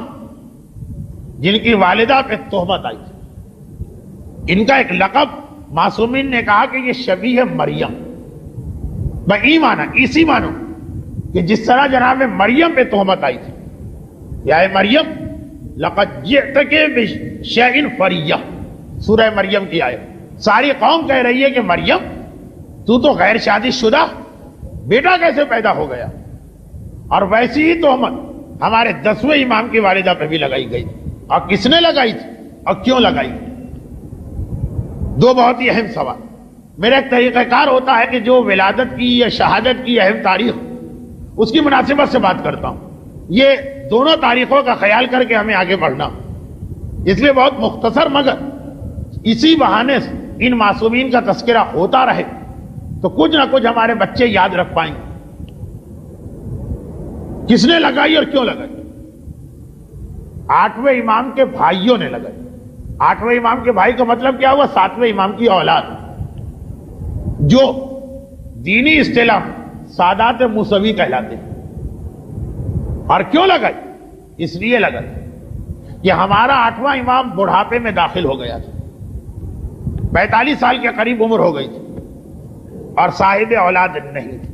جن کی والدہ پہ تہمت آئی تھی۔ ان کا ایک لقب معصومین نے کہا کہ یہ شبیہ مریم، بئی معنی اسی معنی کہ جس طرح جناب مریم پہ تہمت آئی تھی، یا اے مریم لقد جئتک بشیء فریہ، سورہ مریم کی آیت۔ ساری قوم کہہ رہی ہے کہ مریم تو غیر شادی شدہ، بیٹا کیسے پیدا ہو گیا؟ اور ویسی ہی تہمت ہمارے 10ویں امام کی والدہ پہ بھی لگائی گئی، اور کس نے لگائی تھی اور کیوں لگائی؟ دو بہت ہی اہم سوال۔ میرا ایک طریقہ کار ہوتا ہے کہ جو ولادت کی یا شہادت کی اہم تاریخ اس کی مناسبت سے بات کرتا ہوں، یہ دونوں تاریخوں کا خیال کر کے ہمیں آگے بڑھنا، اس لیے بہت مختصر، مگر اسی بہانے سے ان معصومین کا تذکرہ ہوتا رہے تو کچھ نہ کچھ ہمارے بچے یاد رکھ پائیں گے کس نے لگائی اور کیوں لگائی۔ 8ویں امام کے بھائیوں نے لگائی۔ 8ویں امام کے بھائی کا مطلب کیا ہوا؟ 7ویں امام کی اولاد، جو دینی اصطلاح سادات موسوی کہلاتے ہیں۔ اور کیوں لگائی؟ اس لیے لگائی کہ ہمارا 8واں امام بڑھاپے میں داخل ہو گیا تھا، 45 سال کے قریب عمر ہو گئی تھی، اور صاحب اولاد نہیں تھی،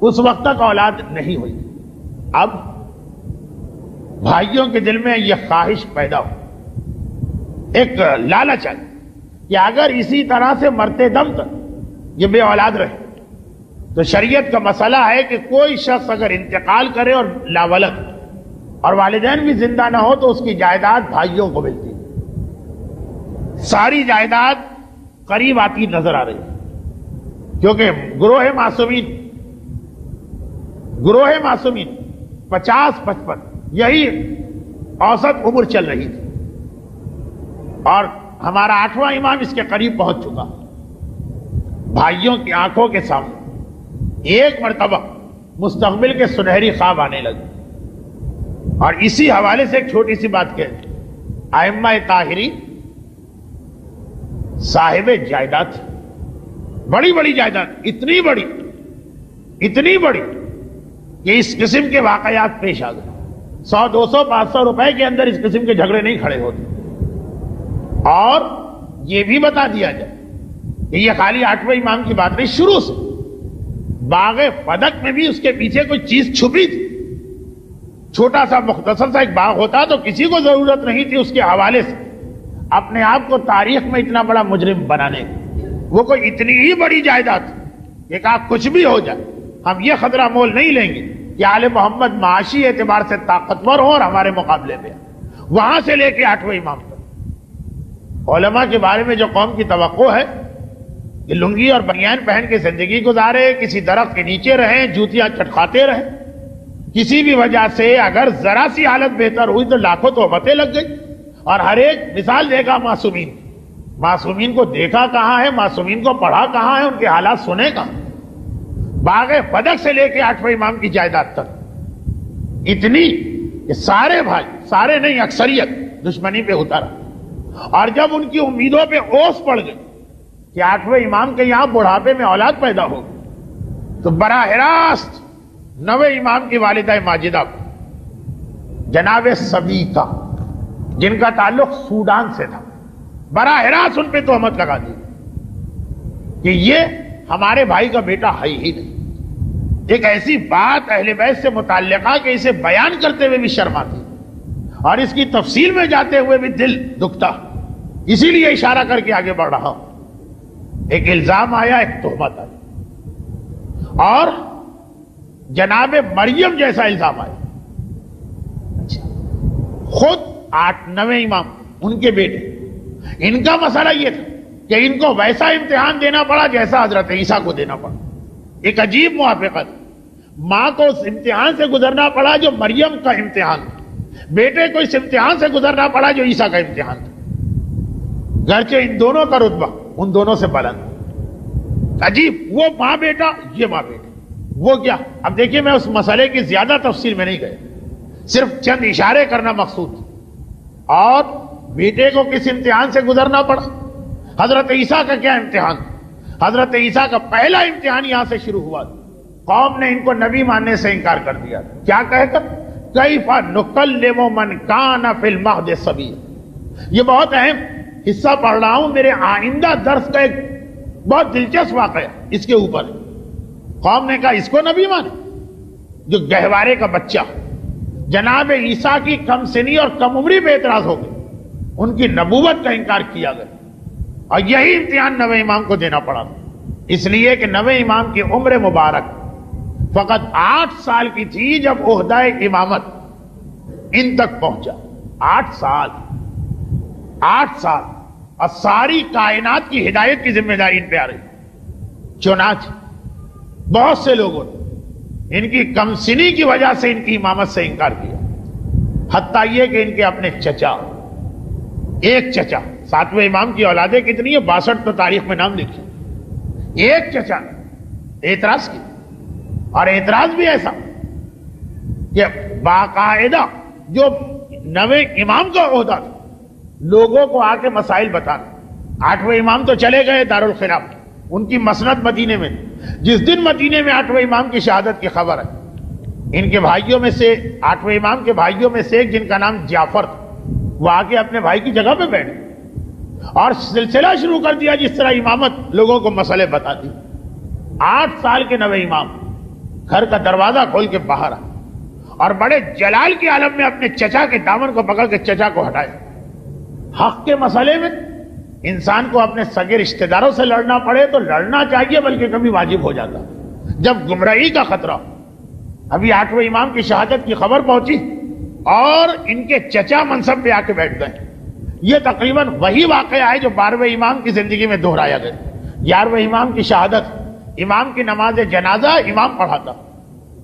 اس وقت تک اولاد نہیں ہوئی۔ اب بھائیوں کے دل میں یہ خواہش پیدا ہو، ایک لالچ آئی کہ اگر اسی طرح سے مرتے دم تک یہ بے اولاد رہے تو شریعت کا مسئلہ ہے کہ کوئی شخص اگر انتقال کرے اور لاولد اور والدین بھی زندہ نہ ہو تو اس کی جائیداد بھائیوں کو ملتی ہے۔ ساری جائیداد قریب آتی نظر آ رہی ہے، کیونکہ گروہ معصومین 50-55 یہی اوسط عمر چل رہی تھی، اور ہمارا 8واں امام اس کے قریب پہنچ چکا۔ بھائیوں کی آنکھوں کے سامنے ایک مرتبہ مستقبل کے سنہری خواب آنے لگے. اور اسی حوالے سے ایک چھوٹی سی بات کہہ دیں. ائمہ طاہرین صاحب جائیداد، بڑی بڑی جائیداد، اتنی بڑی کہ اس قسم کے واقعات پیش آ گئے. 100 200 500 روپے کے اندر اس قسم کے جھگڑے نہیں کھڑے ہوتے. اور یہ بھی بتا دیا جائے کہ یہ خالی 8ویں امام کی بات نہیں، شروع سے باغ فدق میں بھی اس کے پیچھے کوئی چیز چھپی تھی. چھوٹا سا مختصر سا ایک باغ ہوتا تو کسی کو ضرورت نہیں تھی اس کے حوالے سے اپنے آپ کو تاریخ میں اتنا بڑا مجرم بنانے کی. وہ کوئی اتنی ہی بڑی جائیداد تھی کہ کہا کچھ بھی ہو جائے ہم یہ خطرہ مول نہیں لیں گے کہ آل محمد معاشی اعتبار سے طاقتور ہو اور ہمارے مقابلے میں. وہاں سے لے کے 8ویں امام تک علماء کے بارے میں جو قوم کی توقع ہے کہ لنگی اور بنیان پہن کے زندگی گزارے، کسی درخت کے نیچے رہیں، جوتیاں چٹکھاتے رہیں، کسی بھی وجہ سے اگر ذرا سی حالت بہتر ہوئی تو لاکھوں تہمتیں لگ گئی. اور ہر ایک مثال دے گا معصومین کو دیکھا کہاں ہے، معصومین کو پڑھا کہاں ہے، ان کے حالات سنے کہاں. باغ فدق سے لے کے 8ویں امام کی جائیداد تک اتنی کہ سارے بھائی، سارے نہیں اکثریت دشمنی پہ اترا. اور جب ان کی امیدوں پہ اوس پڑ گئی کہ 8ویں امام کے یہاں بڑھاپے میں اولاد پیدا ہو تو براہ راست 9ویں امام کی والدہ ماجدہ جناب سبیکہ، جن کا تعلق سوڈان سے تھا، براہ راست ان پہ تہمت لگا دی کہ یہ ہمارے بھائی کا بیٹا ہے ہی نہیں. ایک ایسی بات اہل بیت سے متعلقہ کہ اسے بیان کرتے ہوئے بھی شرم آتی اور اس کی تفصیل میں جاتے ہوئے بھی دل دکھتا. اسی لیے اشارہ کر کے آگے بڑھ رہا ہوں. ایک الزام آیا، ایک تہمت آئی، اور جناب مریم جیسا الزام آیا. خود 9ویں امام ان کے بیٹے، ان کا مسئلہ یہ تھا کہ ان کو ویسا امتحان دینا پڑا جیسا حضرت عیسیٰ کو دینا پڑا. ایک عجیب موافقت. ماں کو اس امتحان سے گزرنا پڑا جو مریم کا امتحان تھا، بیٹے کو اس امتحان سے گزرنا پڑا جو عیسیٰ کا امتحان تھا. گرچہ ان دونوں کا رتبہ ان دونوں سے بلند. عجیب، وہ ماں بیٹا، یہ ماں بیٹا. وہ کیا؟ اب دیکھیے، میں اس مسئلے کی زیادہ تفصیل میں نہیں گیا، صرف چند اشارے کرنا مقصود تھا. اور بیٹے کو کس امتحان سے گزرنا پڑا؟ حضرت عیسیٰ کا کیا امتحان تھا؟ حضرت عیسیٰ کا پہلا امتحان یہاں سے شروع ہوا. قوم نے ان کو نبی ماننے سے انکار کر دیا. کیا کہہ کر؟ کیف نکلم من کان فی المہد صبیا. یہ بہت اہم حصہ پڑھ رہا ہوں، میرے آئندہ درس کا ایک بہت دلچسپ واقعہ اس کے اوپر. قوم نے کہا اس کو نبی مانے جو گہوارے کا بچہ. جناب عیسیٰ کی کم سنی اور کم عمری پہ اعتراض ہو گئی، ان کی نبوت کا انکار کیا گیا. اور یہی امتحان 9ویں امام کو دینا پڑا، اس لیے کہ 9ویں امام کی عمر مبارک فقط 8 سال کی تھی جب عہدہ امامت ان تک پہنچا. 8 سال اور ساری کائنات کی ہدایت کی ذمہ داری ان پہ آ رہی. چنانچہ بہت سے لوگوں نے ان کی کم سنی کی وجہ سے ان کی امامت سے انکار کیا، حتیٰ یہ کہ ان کے اپنے چچا، ایک چچا، 7ویں امام کی اولادیں کتنی ہیں؟ 62 تو تاریخ میں نام لکھے. ایک چچا نے اعتراض کیا، اور اعتراض بھی ایسا کہ باقاعدہ جو 9ویں امام کا عہدہ تھا لوگوں کو آ کے مسائل بتانا. 8ویں امام تو چلے گئے دارالخلاف، ان کی مسند مدینے میں. جس دن مدینے میں 8ویں امام کی شہادت کی خبر ہے، ان کے بھائیوں میں سے 8ویں امام کے بھائیوں میں سے ایک جن کا نام جعفر تھا، وہ آ کے اپنے بھائی کی جگہ پہ بیٹھ اور سلسلہ شروع کر دیا جس طرح امامت لوگوں کو مسئلے بتاتی. 8 سال کے 9ویں امام گھر کا دروازہ کھول کے باہر آئے اور بڑے جلال کے عالم میں اپنے چچا کے دامن کو پکڑ کے چچا کو ہٹائے. حق کے مسئلے میں انسان کو اپنے سگے رشتہ داروں سے لڑنا پڑے تو لڑنا چاہیے، بلکہ کبھی واجب ہو جاتا جب گمراہی کا خطرہ. ابھی 8ویں امام کی شہادت کی خبر پہنچی اور ان کے چچا منصب پہ آ کے بیٹھ گئے. یہ تقریباً وہی واقعہ ہے جو 12ویں امام کی زندگی میں دہرایا گیا. 11ویں امام کی شہادت، امام کی نماز جنازہ امام پڑھاتا،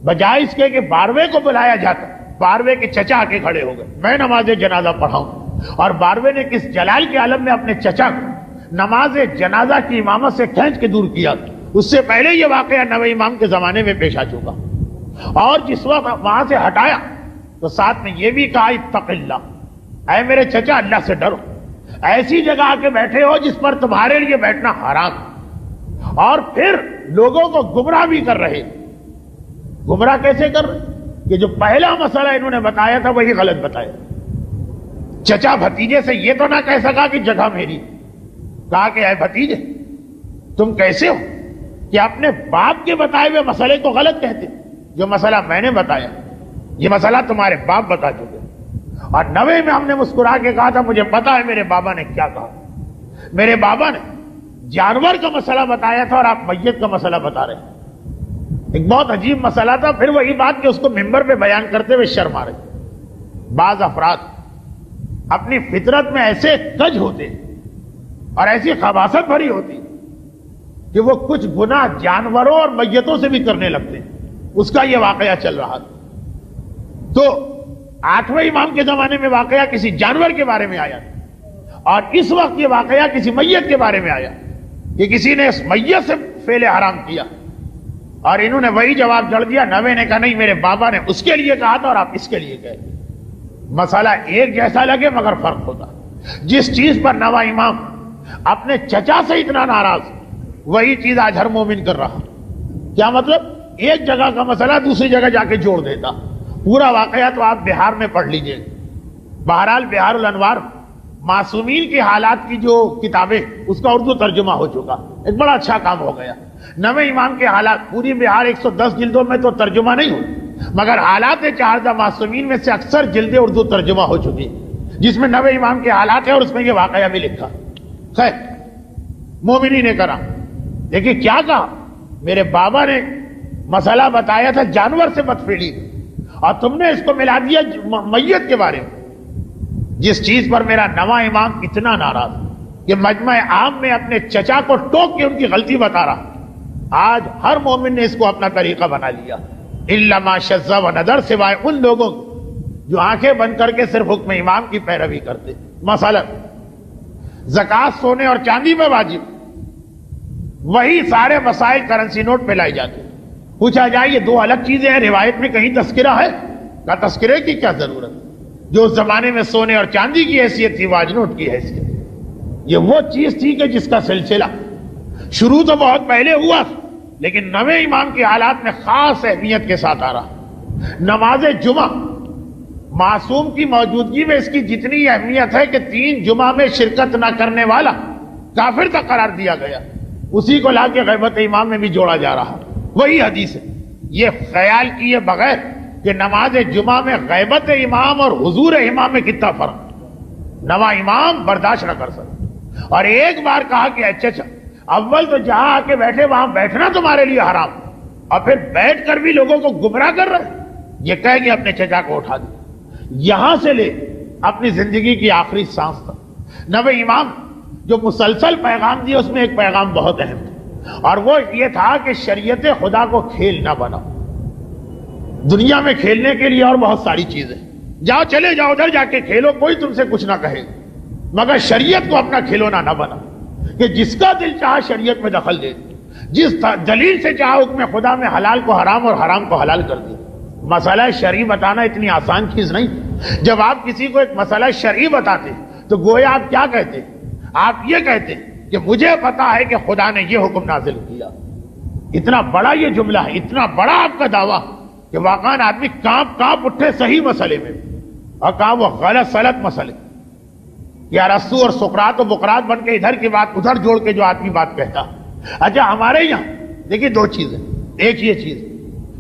بجائے اس کے کہ 12ویں کو بلایا جاتا، 12ویں کے چچا آ کے کھڑے ہو گئے، میں نماز جنازہ پڑھاؤں. اور 12ویں نے کس جلال کے عالم میں اپنے چچا کو نماز جنازہ کی امامت سے کھینچ کے دور کیا. اس سے پہلے یہ واقعہ نویں امام کے زمانے میں پیش آ چکا، اور جس وقت وہاں سے ہٹایا تو ساتھ میں یہ بھی کہا اتق اللہ، اے میرے چچا اللہ سے ڈرو، ایسی جگہ آ کے بیٹھے ہو جس پر تمہارے لیے بیٹھنا حرام، اور پھر لوگوں کو گمراہ بھی کر رہے۔ گمراہ کیسے کر رہے کہ جو پہلا مسئلہ انہوں نے بتایا تھا وہی غلط بتایا۔ چچا بھتیجے سے یہ تو نہ کہہ سکا کہ جگہ میری، کہا کہ اے بھتیجے تم کیسے ہو کہ اپنے باپ کے بتائے ہوئے مسئلے کو غلط کہتے؟ جو مسئلہ میں نے بتایا یہ مسئلہ تمہارے باپ بتا چکے۔ اور نویں میں ہم نے مسکرا کے کہا تھا مجھے پتا ہے میرے بابا نے کیا کہا، میرے بابا نے جانور کا مسئلہ بتایا تھا اور آپ میت کا مسئلہ بتا رہے ہیں۔ ایک بہت عجیب مسئلہ تھا، پھر وہی بات کہ اس کو ممبر پہ بیان کرتے ہوئے شرم آ رہی۔ بعض افراد اپنی فطرت میں ایسے کج ہوتے اور ایسی خباثت بھری ہوتی کہ وہ کچھ گناہ جانوروں اور میتوں سے بھی کرنے لگتے، اس کا یہ واقعہ چل رہا تھا۔ تو آٹھویں امام کے زمانے میں واقعہ کسی جانور کے بارے میں آیا اور اس وقت یہ واقعہ کسی میت کے بارے میں آیا کہ کسی نے اس میت سے فعل حرام کیا، اور انہوں نے وہی جواب جڑ دیا۔ نویں نے کہا نہیں میرے بابا نے اس کے لیے کہا تھا اور آپ اس کے لیے کہتے۔ مسئلہ ایک جیسا لگے مگر فرق ہوتا۔ جس چیز پر نواں امام اپنے چچا سے اتنا ناراض، وہی چیز آج ہر مومن کر رہا۔ کیا مطلب؟ ایک جگہ کا مسئلہ دوسری جگہ جا کے جوڑ دیتا۔ پورا واقعہ تو آپ بہار میں پڑھ لیجئے۔ بہرحال بہار الانوار معصومین کے حالات کی جو کتابیں، اس کا اردو ترجمہ ہو چکا، ایک بڑا اچھا کام ہو گیا۔ نویں امام کے حالات پوری بہار 110 جلدوں میں تو ترجمہ نہیں ہوئی، مگر حالات چاردہ معصومین میں سے اکثر جلدیں اردو ترجمہ ہو چکی، جس میں نویں امام کے حالات ہیں اور اس میں یہ واقعہ بھی لکھا۔ خیر، مومنین نے کرا دیکھیے کیا کہا، میرے بابا نے مسئلہ بتایا تھا جانور سے بدفعلی، اور تم نے اس کو ملا دیا میت کے بارے میں۔ جس چیز پر میرا نواں امام اتنا ناراض کہ مجمع عام میں اپنے چچا کو ٹوک کے ان کی غلطی بتا رہا، آج ہر مومن نے اس کو اپنا طریقہ بنا لیا۔ الا ما شذ و نظر، سوائے ان لوگوں جو آنکھیں بند کر کے صرف حکم امام کی پیروی کرتے۔ مثلا زکوٰۃ سونے اور چاندی میں واجب، وہی سارے مسائل کرنسی نوٹ پہ لائی جاتے۔ پوچھا جائے یہ دو الگ چیزیں ہیں، روایت میں کہیں تذکرہ ہے؟ کا تذکرے کی کیا ضرورت؟ جو اس زمانے میں سونے اور چاندی کی حیثیت تھی واج نوٹ کی حیثیت، یہ وہ چیز تھی کہ جس کا سلسلہ شروع تو بہت پہلے ہوا، لیکن نویں امام کے حالات میں خاص اہمیت کے ساتھ آ رہا۔ نماز جمعہ معصوم کی موجودگی میں اس کی جتنی اہمیت ہے کہ 3 جمعہ میں شرکت نہ کرنے والا کافر تک قرار دیا گیا، اسی کو لا کے غیبت امام میں بھی جوڑا جا رہا۔ وہی حدیث ہے، یہ خیال کیے بغیر کہ نماز جمعہ میں غیبت امام اور حضور امام میں کتنا فرق، نواں امام برداشت نہ کر سکتا۔ اور ایک بار کہا کہ اچھا اول تو جہاں آ کے بیٹھے وہاں بیٹھنا تمہارے لیے حرام، اور پھر بیٹھ کر بھی لوگوں کو گمراہ کر رہے، یہ کہہ کے اپنے چچا کو اٹھا دیا۔ یہاں سے لے اپنی زندگی کی آخری سانس تک نویں امام جو مسلسل پیغام دیا، اس میں ایک پیغام بہت اہم تھا، اور وہ یہ تھا کہ شریعت خدا کو کھیل نہ بناؤ۔ دنیا میں کھیلنے کے لیے اور بہت ساری چیزیں، جاؤ چلے جاؤ ادھر جا کے کھیلو، کوئی تم سے کچھ نہ کہے، مگر شریعت کو اپنا کھلونا نہ بنا کہ جس کا دل چاہا شریعت میں دخل دے دی، جس دلیل سے چاہا حکم خدا میں حلال کو حرام اور حرام کو حلال کر دی۔ مسئلہ شرعی بتانا اتنی آسان چیز نہیں۔ جب آپ کسی کو ایک مسئلہ شرعی بتاتے تو گویا آپ کیا کہتے؟ آپ یہ کہتے کہ مجھے پتا ہے کہ خدا نے یہ حکم نازل کیا۔ اتنا بڑا یہ جملہ ہے، اتنا بڑا آپ کا دعویٰ کہ واقعاً آدمی کانپ اٹھے صحیح مسئلے میں، اور کہا وہ غلط سلط مسئلے، یا رسو اور سقراط و بقرات بن کے ادھر کی بات ادھر جوڑ کے جو آدمی بات کہتا۔ اچھا ہمارے یہاں دیکھیے 2 چیزیں، ایک یہ چیز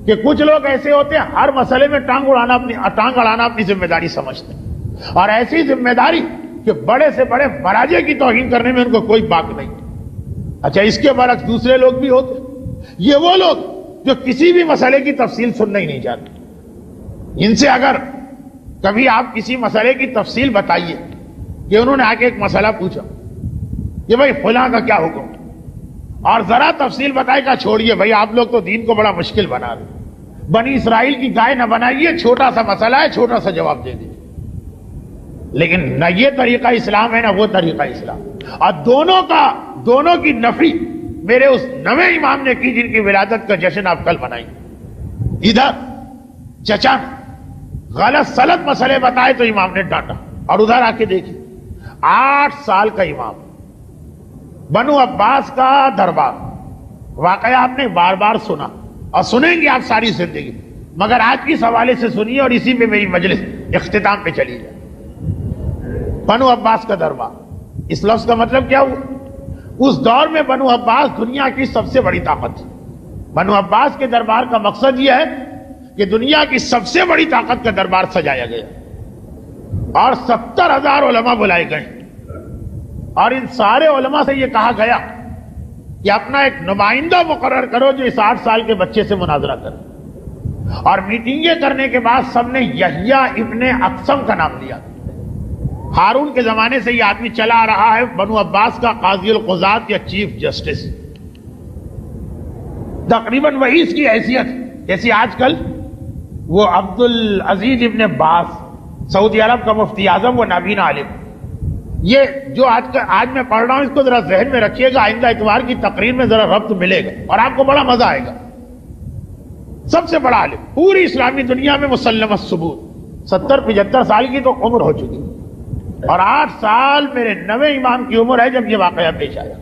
کہ کچھ لوگ ایسے ہوتے ہیں ہر مسئلے میں ٹانگ اڑانا اپنی ذمہ داری سمجھتے ہیں، اور ایسی ذمہ داری کہ بڑے سے بڑے مراجع کی توہین کرنے میں ان کو کوئی باک نہیں۔ اچھا اس کے برعکس دوسرے لوگ بھی ہوتے، یہ وہ لوگ جو کسی بھی مسئلے کی تفصیل سننا ہی نہیں چاہتے۔ ان سے اگر کبھی آپ کسی مسئلے کی تفصیل بتائیے کہ انہوں نے آ کے ایک مسئلہ پوچھا کہ بھائی فلاں کا کیا حکم، اور ذرا تفصیل بتائے گا چھوڑیے بھائی آپ لوگ تو دین کو بڑا مشکل بنا رہے، بنی اسرائیل کی گائے نہ بنائیے، چھوٹا سا مسئلہ ہے چھوٹا سا جواب دے دیجیے۔ لیکن نہ یہ طریقہ اسلام ہے نہ وہ طریقہ اسلام، اور دونوں کی نفی میرے اس نویں امام نے کی جن کی ولادت کا جشن آپ کل منائیں گے. ادھر چچا غلط سلط مسئلے بتائے تو امام نے ڈانٹا. اور ادھر آ کے دیکھیے 8 سال کا امام, بنو عباس کا دربار. واقعہ آپ نے بار بار سنا اور سنیں گے آپ ساری زندگی, مگر آج کی حوالے سے سنیے اور اسی میں میری مجلس اختتام پہ چلی جائے. بنو عباس کا دربار, اس لفظ کا مطلب کیا ہوا؟ اس دور میں بنو عباس دنیا کی سب سے بڑی طاقت تھی. بنو عباس کے دربار کا مقصد یہ ہے کہ دنیا کی سب سے بڑی طاقت کا دربار سجایا گیا اور 70,000 علماء بلائے گئے. اور ان سارے علماء سے یہ کہا گیا کہ اپنا ایک نمائندہ مقرر کرو جو اس 8 سال کے بچے سے مناظرہ کرے. اور میٹنگیں کرنے کے بعد سب نے یحییٰ ابن اقسم کا نام لیا. ہارون کے زمانے سے یہ آدمی چلا آ رہا ہے, بنو عباس کا قاضی القضات یا چیف جسٹس. تقریباً وہی اس کی حیثیت جیسی آج کل وہ عبد العزیز ابن باز سعودی عرب کا مفتی اعظم و نابینا عالم. یہ جو آج میں پڑھ رہا ہوں اس کو ذرا ذہن میں رکھیے گا, آئندہ اتوار کی تقریر میں ذرا ربط ملے گا اور آپ کو بڑا مزہ آئے گا. سب سے بڑا عالم, پوری اسلامی دنیا میں مسلم الثبوت, 70-75 سال کی تو عمر ہو چکی, اور 8 سال میرے نویں امام کی عمر ہے جب یہ واقعہ پیش آیا.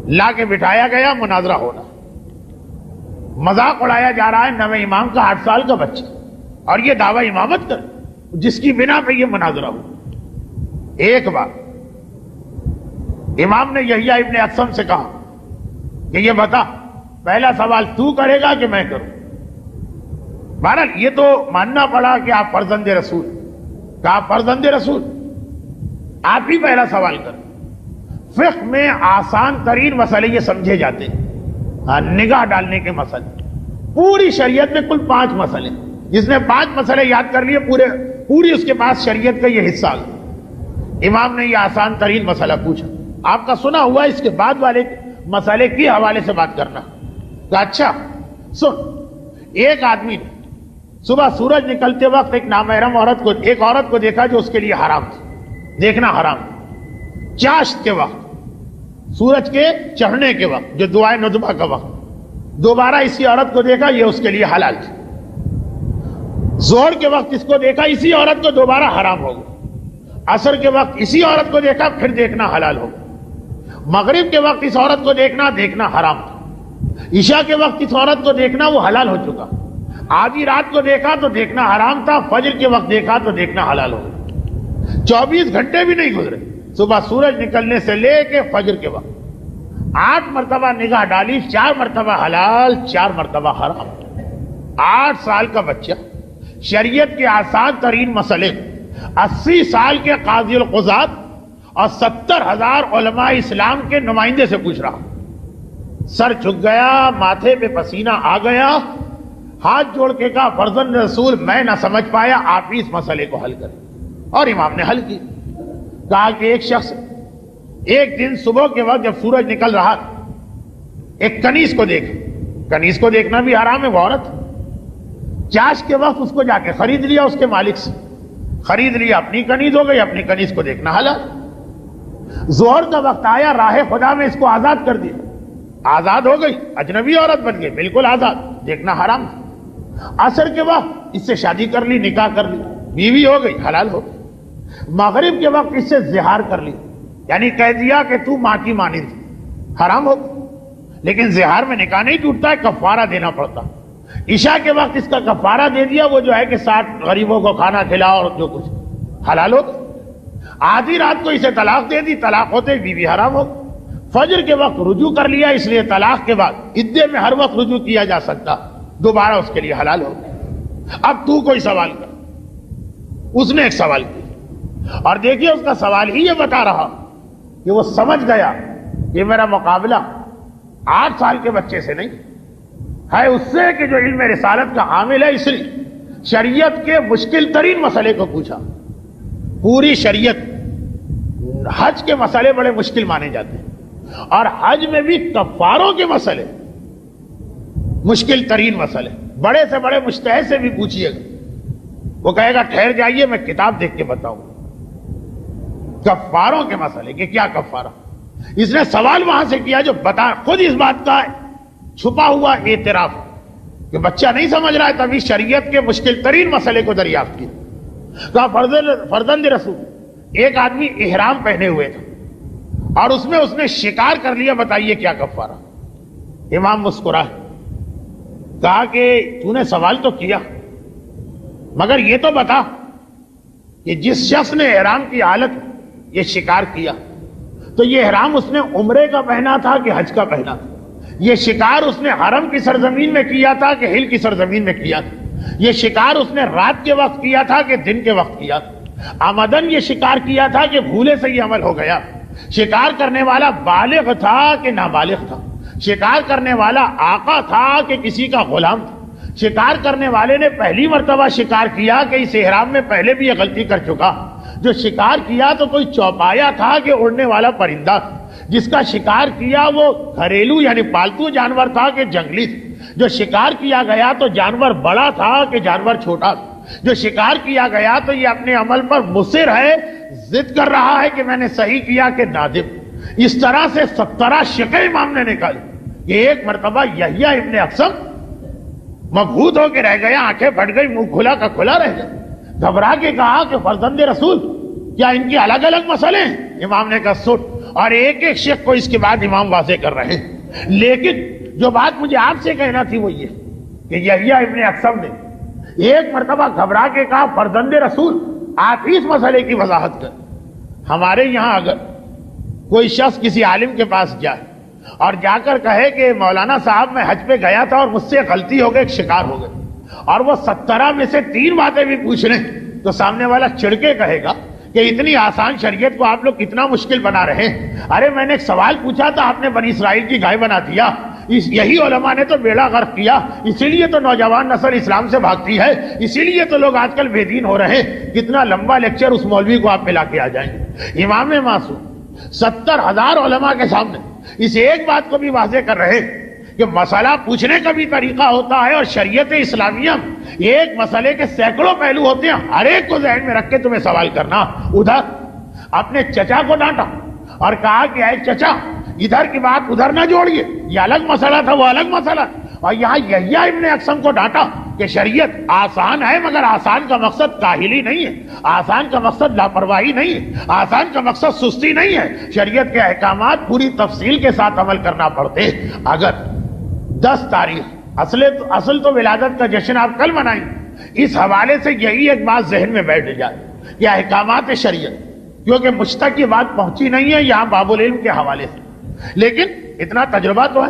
لا کے بٹھایا گیا, مناظرہ ہونا. مذاق اڑایا جا رہا ہے نویں امام کا 8 سال کا بچہ, اور یہ دعویٰ امامت کر جس کی بنا پہ یہ مناظرہ ہو. ایک بار امام نے یحییٰ ابن اقسم سے کہا کہ یہ بتا, پہلا سوال تو کرے گا کہ میں کروں؟ بہرحال یہ تو ماننا پڑا کہ آپ فرزند رسول, کہا فرزند رسول آپ ہی پہلا سوال کریں. فقہ میں آسان ترین مسئلے یہ سمجھے جاتے ہیں, نگاہ ڈالنے کے مسئلے. پوری شریعت میں کل 5 مسئلے, جس نے 5 مسئلے یاد کر لیے پوری اس کے پاس شریعت کا یہ حصہ آ گیا. امام نے یہ آسان ترین مسئلہ پوچھا, آپ کا سنا ہوا, اس کے بعد والے مسئلے کے حوالے سے بات کرنا. کہا اچھا سن, ایک آدمی نے صبح سورج نکلتے وقت ایک نامحرم ایک عورت کو دیکھا جو اس کے لیے حرام تھی, دیکھنا حرام. چاشت کے وقت, سورج کے چڑھنے کے وقت, جو دعائے ندبہ کا وقت, دوبارہ اسی عورت کو دیکھا, یہ اس کے لیے حلال تھی. ظہر کے وقت اس کو دیکھا, اسی عورت کو دوبارہ حرام ہو گیا. عصر کے وقت اسی عورت کو دیکھا, پھر دیکھنا حلال ہو گیا. مغرب کے وقت اس عورت کو دیکھنا حرام تھا. عشاء کے وقت اس عورت کو دیکھنا وہ حلال ہو چکا. آدھی رات کو دیکھا تو دیکھنا حرام تھا, فجر کے وقت دیکھا تو دیکھنا حلال ہو گیا. 24 گھنٹے بھی نہیں گزرے صبح سورج نکلنے سے لے کے فجر کے وقت, 8 مرتبہ نگاہ ڈالی, 4 مرتبہ حلال, 4 مرتبہ حرام. 8 سال کا بچہ شریعت کے آسان ترین مسئلے 80 سال کے قاضی القضات اور 70,000 علماء اسلام کے نمائندے سے پوچھ رہا. سر جھک گیا, ماتھے پہ پسینہ آ گیا, ہاتھ جوڑ کے کہا فرزند رسول میں نہ سمجھ پایا, آپ ہی اس مسئلے کو حل کریں. اور امام نے حل کی. کہا کہ ایک شخص ایک دن صبح کے وقت جب سورج نکل رہا ایک کنیز کو دیکھا. کنیز کو دیکھنا بھی حرام ہے, وہ عورت. چاش کے وقت اس کو جا کے خرید لیا, اس کے مالک سے خرید لیا, اپنی کنیز ہو گئی, اپنی کنیز کو دیکھنا حلال. ظہر کا وقت آیا, راہ خدا میں اس کو آزاد کر دیا, آزاد ہو گئی, اجنبی عورت بن گئی, بالکل آزاد, دیکھنا حرام. عصر کے وقت اس سے شادی کر لی, نکاح کر لی, بیوی ہو گئی, حلال ہو گئی. مغرب کے وقت اس سے زہار کر لی, یعنی کہہ دیا کہ تو ماں کی مانند, حرام ہو گئی. لیکن زہار میں نکاح نہیں ٹوٹتا ہے, کفارہ دینا پڑتا. عشاء کے وقت اس کا کفارہ دے دیا, وہ جو ہے کہ 60 غریبوں کو کھانا کھلاؤ اور جو کچھ, حلال ہو گئی. آدھی رات کو اسے طلاق دے دی, طلاق ہوتے بیوی حرام ہو گئی. فجر کے وقت رجوع کر لیا, اس لیے طلاق کے بعد عدے میں ہر وقت رجوع کیا جا سکتا, دوبارہ اس کے لیے حلال ہو گئی. اب تو کوئی سوال کر. اس نے ایک سوال کیا, اور دیکھیے اس کا سوال ہی یہ بتا رہا کہ وہ سمجھ گیا کہ میرا مقابلہ 8 سال کے بچے سے نہیں ہے, اس سے کہ جو علم رسالت کا حامل ہے. اس لیے شریعت کے مشکل ترین مسئلے کو پوچھا. پوری شریعت حج کے مسئلے بڑے مشکل مانے جاتے ہیں, اور حج میں بھی کفاروں کے مسئلے مشکل ترین مسئلے. بڑے سے بڑے مجتہد سے بھی پوچھئے گا, وہ کہے گا ٹھہر جائیے میں کتاب دیکھ کے بتاؤں. کفاروں کے مسئلے کہ کیا کفارہ, اس نے سوال وہاں سے کیا جو بتا خود اس بات کا چھپا ہوا اعتراف کہ بچہ نہیں سمجھ رہا ہے، تبھی شریعت کے مشکل ترین مسئلے کو دریافت کیا. کہا فرزند رسول، ایک آدمی احرام پہنے ہوئے تھا اور اس نے شکار کر لیا، بتائیے کیا کفارہ؟ امام مسکرا، کہا کہ تو نے سوال تو کیا، مگر یہ تو بتا کہ جس شخص نے احرام کی حالت یہ شکار کیا تو یہ احرام اس نے عمرے کا پہنا تھا کہ حج کا پہنا تھا؟ یہ شکار اس نے حرم کی سرزمین میں کیا تھا کہ ہل کی سرزمین میں کیا تھا؟ یہ شکار اس نے رات کے وقت کیا تھا کہ دن کے وقت کیا تھا؟ آمدن یہ شکار کیا تھا کہ بھولے سے یہ عمل ہو گیا؟ شکار کرنے والا بالغ تھا کہ نابالغ تھا؟ شکار کرنے والا آقا تھا کہ کسی کا غلام تھا؟ شکار کرنے والے نے پہلی مرتبہ شکار کیا کہ اس احرام میں پہلے بھی یہ غلطی کر چکا؟ جو شکار کیا تو کوئی چوپایا تھا کہ اڑنے والا پرندہ تھا؟ جس کا شکار کیا وہ گھریلو یعنی پالتو جانور تھا کہ جنگلی تھا؟ جو شکار کیا گیا تو جانور بڑا تھا کہ جانور چھوٹا تھا؟ جو شکار کیا گیا تو یہ اپنے عمل پر مصر ہے، ضد کر رہا ہے کہ میں نے صحیح کیا کہ نادم؟ اس طرح سے 17 شقیں امام نے نکالی کہ ایک مرتبہ یحییٰ ابن اقسم مبہوت ہو کے رہ گیا، آنکھیں پھٹ گئی، منہ کھلا کا کھلا رہ گیا. گھبرا کے کہا کہ فرزند رسول کیا ان کی الگ الگ مسئلے ہیں؟ امام نے کہا سن، اور ایک ایک شیخ کو اس کے بعد امام واضح کر رہے ہیں. لیکن جو بات مجھے آپ سے کہنا تھی وہ یہ کہ یحییٰ ابن اقسم نے ایک مرتبہ گھبرا کے کہا فرزند رسول آپ ہی اس مسئلے کی وضاحت کر. ہمارے یہاں اگر کوئی شخص کسی عالم کے پاس جائے اور جا کر کہے کہ مولانا صاحب میں حج پہ گیا تھا اور مجھ سے غلطی ہو گئی، ایک شکار ہو گئی، اور وہ 17 میں سے 3 باتیں بھی پوچھ لیں تو سامنے والا چڑھ کے کہے گا کہ اتنی آسان شریعت کو آپ لوگ کتنا مشکل بنا رہے ہیں. ارے میں نے ایک سوال پوچھا تھا، آپ نے بنی اسرائیل کی گائے بنا دیا. یہی علماء نے تو بیڑا غرق کیا، اسی لیے تو نوجوان نسل اسلام سے بھاگتی ہے، اسی لیے تو لوگ آج کل بے دین ہو رہے ہیں. کتنا لمبا لیکچر اس مولوی کو آپ پلا کے آ جائیں. امام معصوم 70,000 علماء کے سامنے اس ایک بات کو بھی واضح کر رہے کہ مسئلہ پوچھنے کا بھی طریقہ ہوتا ہے، اور شریعت اسلامیہ ایک مسئلے کے سینکڑوں پہلو ہوتے ہیں، ہر ایک کو ذہن میں رکھ کے تمہیں سوال کرنا. ادھر اپنے چچا کو ڈانٹا اور کہا کہ اے چچا ادھر کی بات ادھر نہ جوڑیے، یہ الگ مسئلہ تھا وہ الگ مسئلہ. اور یہاں یحییٰ ابن اقسم کو ڈانٹا کہ شریعت آسان ہے، مگر آسان کا مقصد کاہلی نہیں ہے، آسان کا مقصد لاپرواہی نہیں ہے، آسان کا مقصد سستی نہیں ہے. شریعت کے احکامات پوری تفصیل کے ساتھ عمل کرنا پڑتے. اگر 10 تاریخ اصل تو ولادت کا جشن آپ کل منائیں، اس حوالے سے یہی ایک بات ذہن میں بیٹھ جائے کہ احکامات شریعت، کیونکہ مجھ تک یہ بات پہنچی نہیں ہے یہاں باب العلم کے حوالے سے، لیکن اتنا تجربہ تو ہے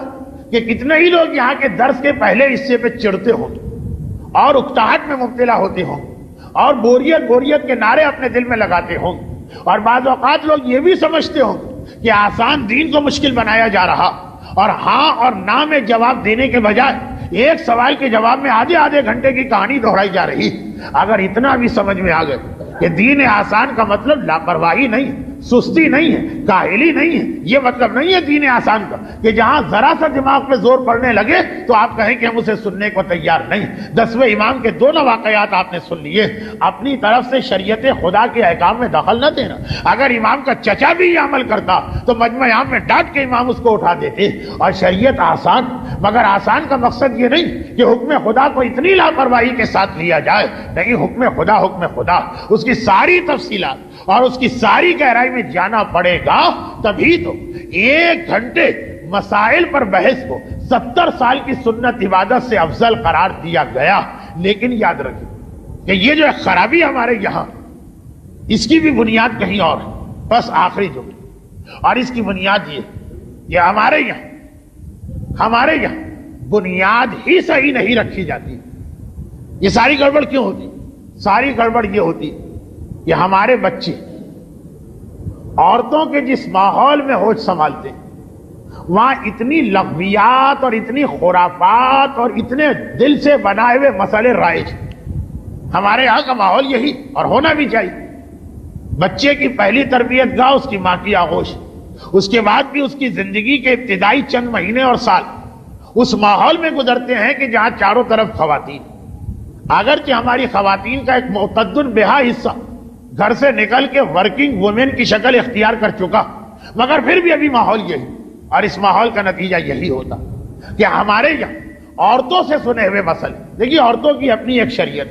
کہ کتنے ہی لوگ یہاں کے درس کے پہلے حصے پہ چڑھتے ہوں اور اکتاہٹ میں مبتلا ہوتے ہوں اور بوریت کے نعرے اپنے دل میں لگاتے ہوں، اور بعض اوقات لوگ یہ بھی سمجھتے ہوں کہ آسان دین کو مشکل بنایا جا رہا، اور ہاں اور نہ میں جواب دینے کے بجائے ایک سوال کے جواب میں آدھے گھنٹے کی کہانی دہرائی جا رہی. اگر اتنا بھی سمجھ میں آ گئے کہ دین آسان کا مطلب لاپرواہی نہیں، سستی نہیں ہے، کاہلی نہیں ہے، یہ مطلب نہیں ہے دین آسان کا کہ جہاں ذرا سا دماغ پہ زور پڑنے لگے تو آپ کہیں کہ ہم اسے سننے کو تیار نہیں. 10ویں امام کے دونوں واقعات آپ نے سن لیے. اپنی طرف سے شریعت خدا کے احکام میں دخل نہ دینا. اگر امام کا چچا بھی یہ عمل کرتا تو مجمع عام میں ڈانٹ کے امام اس کو اٹھا دیتے. اور شریعت آسان، مگر آسان کا مقصد یہ نہیں کہ حکم خدا کو اتنی لاپرواہی کے ساتھ لیا جائے. نہیں، حکم خدا اس کی ساری تفصیلات اور اس کی ساری گہرائی میں جانا پڑے گا، تبھی تو 1 گھنٹے مسائل پر بحث کو 70 سال کی سنت عبادت سے افضل قرار دیا گیا. لیکن یاد رکھیں کہ یہ جو خرابی ہمارے یہاں، اس کی بھی بنیاد کہیں اور ہے. بس آخری جملہ، اور اس کی بنیاد یہ ہمارے یہاں بنیاد ہی صحیح نہیں رکھی جاتی. یہ ساری گڑبڑ کیوں ہوتی؟ ساری گڑبڑ یہ ہوتی کہ ہمارے بچے عورتوں کے جس ماحول میں ہوش سنبھالتے وہاں اتنی لغویات اور اتنی خرافات اور اتنے دل سے بنائے ہوئے مسئلے رائج. ہمارے یہاں کا ماحول یہی، اور ہونا بھی چاہیے. بچے کی پہلی تربیت گاہ اس کی ماں کی آغوش، اس کے بعد بھی اس کی زندگی کے ابتدائی چند مہینے اور سال اس ماحول میں گزرتے ہیں کہ جہاں چاروں طرف خواتین. اگرچہ ہماری خواتین کا ایک معتدل بہا حصہ گھر سے نکل کے ورکنگ وومن کی شکل اختیار کر چکا، مگر پھر بھی ابھی ماحول یہی، اور اس ماحول کا نتیجہ یہی ہوتا کہ ہمارے یہاں عورتوں سے سنے ہوئے مسئلے، دیکھیے عورتوں کی اپنی ایک شریعت،